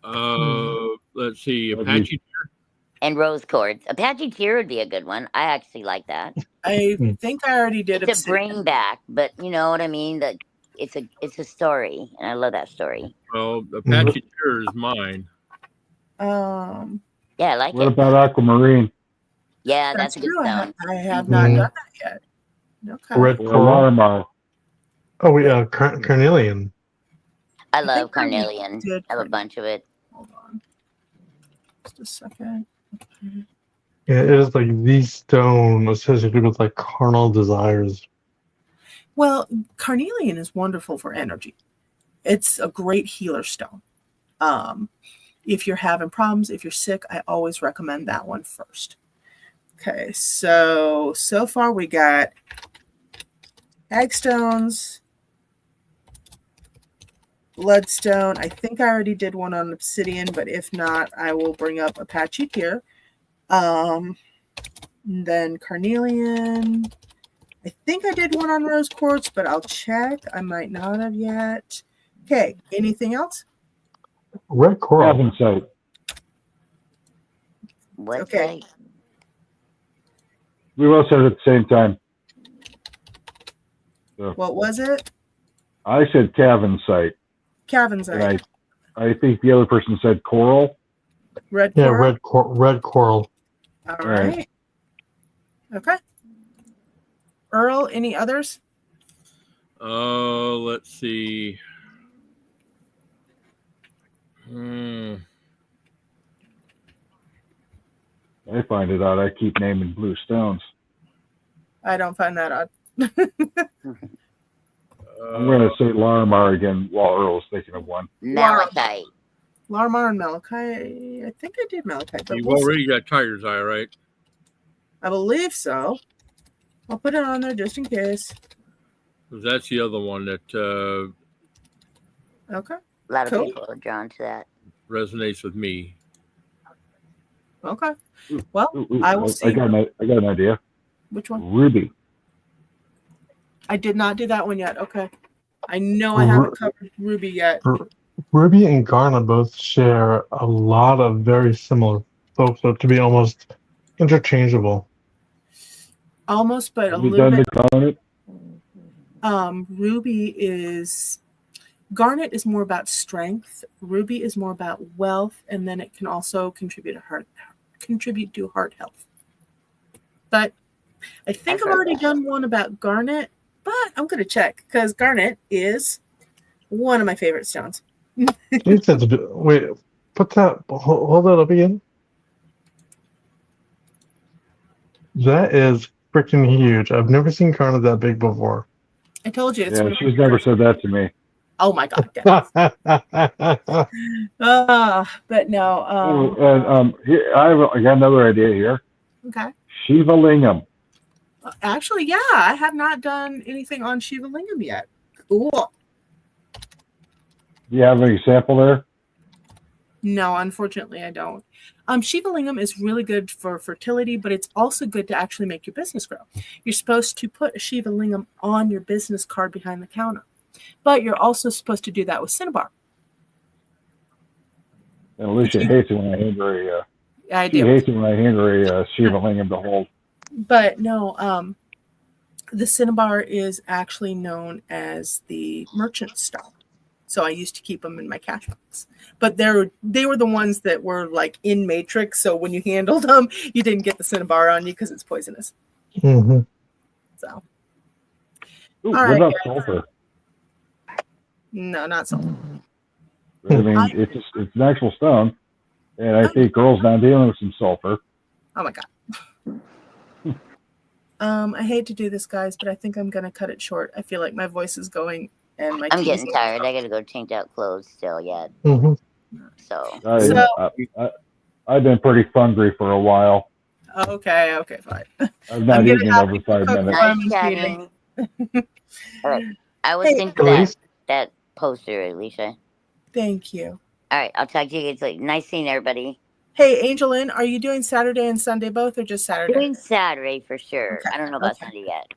Speaker 4: Let's see, Apache.
Speaker 2: And rose quartz. Apache tear would be a good one. I actually like that.
Speaker 1: I think I already did.
Speaker 2: It's a bring back, but you know what I mean. That it's a story, and I love that story.
Speaker 4: Well, Apache tear is mine.
Speaker 2: Yeah, I like
Speaker 6: What
Speaker 2: it.
Speaker 6: about aquamarine?
Speaker 2: Yeah, that's a good
Speaker 1: true.
Speaker 2: stone.
Speaker 1: I have not done that yet. Okay.
Speaker 3: Red
Speaker 6: Or
Speaker 3: coral.
Speaker 6: Larimar.
Speaker 3: Oh, yeah, carnelian.
Speaker 2: I love
Speaker 1: think I
Speaker 2: carnelian.
Speaker 1: did
Speaker 2: I have a bunch of it.
Speaker 1: Hold on. Just a second. Okay.
Speaker 3: Yeah, it is like the stone associated with like carnal desires.
Speaker 1: Well, carnelian is wonderful for energy. It's a great healer stone. If you're having problems, if you're sick, I always recommend that one first. Okay, so far we got hagstones, bloodstone. I think I already did one on obsidian, but if not, I will bring up Apache here. Then carnelian. I think I did one on rose quartz, but I'll check. I might not have yet. Okay, anything else?
Speaker 3: Red coral.
Speaker 6: Cavensite.
Speaker 2: What's
Speaker 1: Okay.
Speaker 2: that?
Speaker 6: We both said it at the same time. So
Speaker 1: What was it?
Speaker 6: I said cavensite.
Speaker 1: Cavensite.
Speaker 6: And I think the other person said coral.
Speaker 1: Red
Speaker 3: Yeah,
Speaker 1: coral.
Speaker 3: red coral.
Speaker 1: All
Speaker 6: Right.
Speaker 1: right. Okay. Earl, any others?
Speaker 4: Let's see.
Speaker 6: I find it odd. I keep naming blue stones.
Speaker 1: I don't find that odd.
Speaker 6: I'm going to say Larimar again while Earl's thinking of one.
Speaker 2: Malachite.
Speaker 1: Larimar and malachite. I think I did malachite. But
Speaker 4: You've
Speaker 1: we'll see.
Speaker 4: already got tiger's eye, right?
Speaker 1: I believe so. I'll put it on there just in case.
Speaker 4: 'Cause that's the other one that
Speaker 1: Okay.
Speaker 2: A lot of
Speaker 1: Cool.
Speaker 2: people are drawn to that.
Speaker 4: resonates with me.
Speaker 1: Okay. Well,
Speaker 6: Ooh,
Speaker 1: I will see.
Speaker 6: I got an idea.
Speaker 1: Which one?
Speaker 6: Ruby.
Speaker 1: I did not do that one yet. Okay. I know I haven't covered ruby yet.
Speaker 3: Ruby and garnet both share a lot of very similar folks, so to be almost interchangeable.
Speaker 1: Almost, but a
Speaker 6: Have you
Speaker 1: little
Speaker 6: done
Speaker 1: bit.
Speaker 6: the garnet?
Speaker 1: Ruby is garnet is more about strength. Ruby is more about wealth, and then it can also contribute to heart health. But I think I've already done one about garnet, but I'm going to check because garnet is one of my favorite stones.
Speaker 3: You said to do, wait, put that, hold that up again. That is freaking huge. I've never seen garnet that big before.
Speaker 1: I told you. It's
Speaker 6: Yeah,
Speaker 1: one of my
Speaker 6: she's never
Speaker 1: favorites.
Speaker 6: said that to me.
Speaker 1: Oh my God. But no.
Speaker 6: Here, I got another idea here.
Speaker 1: Okay.
Speaker 6: Shiva Lingam.
Speaker 1: Actually, yeah, I have not done anything on Shiva Lingam yet. Cool.
Speaker 6: Do you have an example there?
Speaker 1: No, unfortunately, I don't. Shiva Lingam is really good for fertility, but it's also good to actually make your business grow. You're supposed to put a Shiva Lingam on your business card behind the counter, but you're also supposed to do that with cinnabar.
Speaker 6: And Alicia hates it when I hand her
Speaker 1: I
Speaker 6: she
Speaker 1: do.
Speaker 6: hates it when I hand her a Shiva Lingam to hold.
Speaker 1: But no, the cinnabar is actually known as the merchant stone. So I used to keep them in my cash box. But they were the ones that were like in matrix. So when you handled them, you didn't get the cinnabar on you because it's poisonous.
Speaker 3: Mm-hmm.
Speaker 1: So.
Speaker 6: Ooh,
Speaker 1: All
Speaker 6: what
Speaker 1: right,
Speaker 6: about
Speaker 1: guys.
Speaker 6: sulfur?
Speaker 1: No, not so.
Speaker 6: I mean, it's an actual stone, and I think girls now dealing with some sulfur.
Speaker 1: Oh my God. I hate to do this, guys, but I think I'm gonna cut it short. I feel like my voice is going and my
Speaker 2: I'm
Speaker 1: teeth-
Speaker 2: getting tired. I got to go change out clothes still yet.
Speaker 3: Mm-hmm.
Speaker 2: So
Speaker 6: I've been pretty hungry for a while.
Speaker 1: Okay, fine.
Speaker 6: I've not eaten in over 5 minutes.
Speaker 2: nice chatting. All right. I was
Speaker 1: Hey,
Speaker 2: thinking
Speaker 3: Elise?
Speaker 2: that poster, Alicia.
Speaker 1: Thank you.
Speaker 2: All right. I'll talk to you guys later. Nice seeing everybody.
Speaker 1: Hey, AngelLynn, are you doing Saturday and Sunday both, or just Saturday?
Speaker 2: Doing Saturday for sure.
Speaker 1: Okay,
Speaker 2: I don't know about
Speaker 1: okay.
Speaker 2: Sunday yet.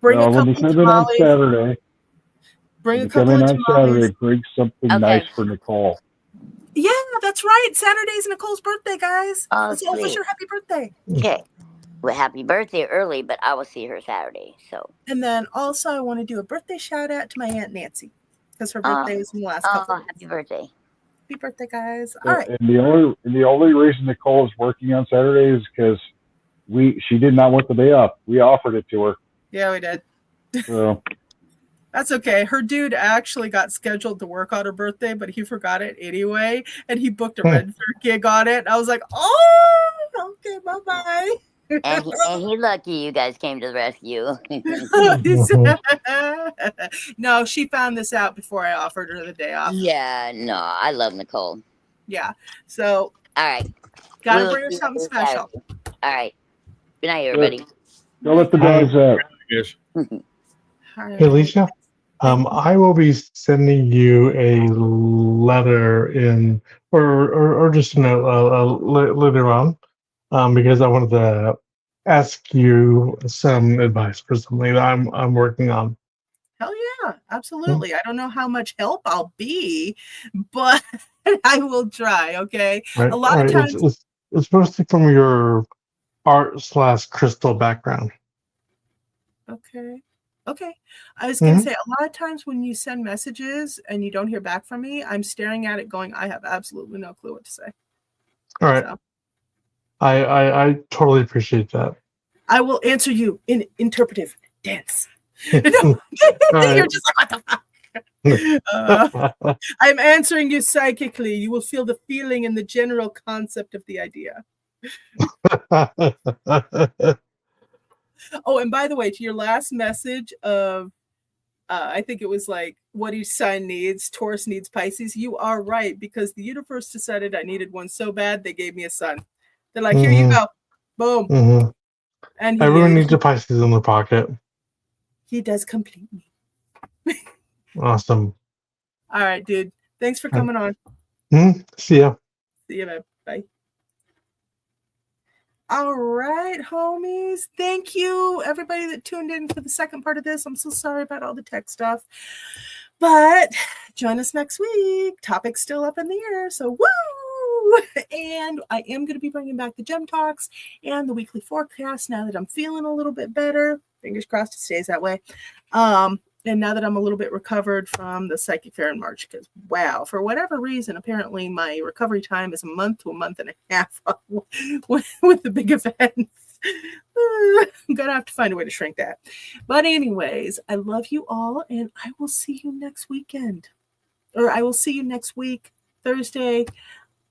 Speaker 1: Bring a
Speaker 6: When you
Speaker 1: couple
Speaker 6: come in on
Speaker 1: tamales.
Speaker 6: Saturday,
Speaker 1: Bring
Speaker 6: when
Speaker 1: a
Speaker 6: you come
Speaker 1: couple
Speaker 6: in
Speaker 1: of
Speaker 6: on
Speaker 1: tamales.
Speaker 6: Saturday, bring something
Speaker 2: Okay.
Speaker 6: nice for Nicole.
Speaker 1: Yeah, that's right. Saturday's Nicole's birthday, guys.
Speaker 2: Oh,
Speaker 1: Let's all wish
Speaker 2: sweet.
Speaker 1: her happy birthday.
Speaker 2: Okay. Well, happy birthday early, but I will see her Saturday. So.
Speaker 1: And then also, I want to do a birthday shout out to my Aunt Nancy because her birthday was in the last couple.
Speaker 2: Oh, happy birthday!
Speaker 1: Happy birthday, guys! All right.
Speaker 6: And the only reason Nicole is working on Saturday is because she did not want the day off. We offered it to her.
Speaker 1: Yeah, we did.
Speaker 6: So
Speaker 1: that's okay. Her dude actually got scheduled to work on her birthday, but he forgot it anyway, and he booked a Redford gig on it. I was like, oh, okay, bye bye.
Speaker 2: And he lucky you guys came to the rescue.
Speaker 1: No, she found this out before I offered her the day off.
Speaker 2: Yeah, no, I love Nicole.
Speaker 1: Yeah. So
Speaker 2: all right.
Speaker 1: Gotta bring her something special.
Speaker 2: All right. Good night, everybody.
Speaker 6: Go let the dogs out.
Speaker 4: Yes.
Speaker 3: Hey, Alicia. I will be sending you a letter or just a note later on, because I wanted to ask you some advice for something that I'm working on.
Speaker 1: Hell yeah, absolutely. Mm-hmm. I don't know how much help I'll be, but I will try. Okay.
Speaker 3: Right.
Speaker 1: A lot of times
Speaker 3: it's mostly from your art/crystal background.
Speaker 1: Okay. I was going to say, a lot of times when you send messages and you don't hear back from me, I'm staring at it going, I have absolutely no clue what to say.
Speaker 3: All right. So, I totally appreciate that.
Speaker 1: I will answer you in interpretive dance. Right. You're just like, what the fuck? I'm answering you psychically. You will feel the feeling and the general concept of the idea. Oh, and by the way, to your last message of, I think it was like, what each sign needs, Taurus needs Pisces. You are right, because the universe decided I needed one so bad, they gave me a son. They're like, here you go. Boom. Mm-hmm. And
Speaker 3: everyone needs a Pisces in their pocket.
Speaker 1: He does complete me.
Speaker 3: Awesome.
Speaker 1: All right, dude. Thanks for coming on.
Speaker 3: See ya.
Speaker 1: See ya, man. Bye. All right, homies. Thank you, everybody that tuned in for the second part of this. I'm so sorry about all the tech stuff. But join us next week. Topic's still up in the air, so woo! And I am going to be bringing back the Gem Talks and the weekly forecast now that I'm feeling a little bit better. Fingers crossed it stays that way. And now that I'm a little bit recovered from the psychic fair in March, because wow, for whatever reason, apparently my recovery time is a month to a month and a half with the big events. I'm gonna have to find a way to shrink that. But anyways, I love you all, and I will see you next weekend. Or I will see you next week, Thursday.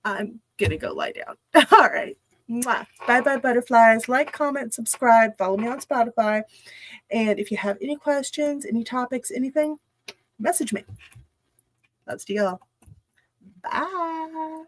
Speaker 1: I'm gonna go lie down. All right. Mwah. Bye bye butterflies. Like, comment, subscribe, follow me on Spotify. And if you have any questions, any topics, anything, message me. Loves to y'all. Bye.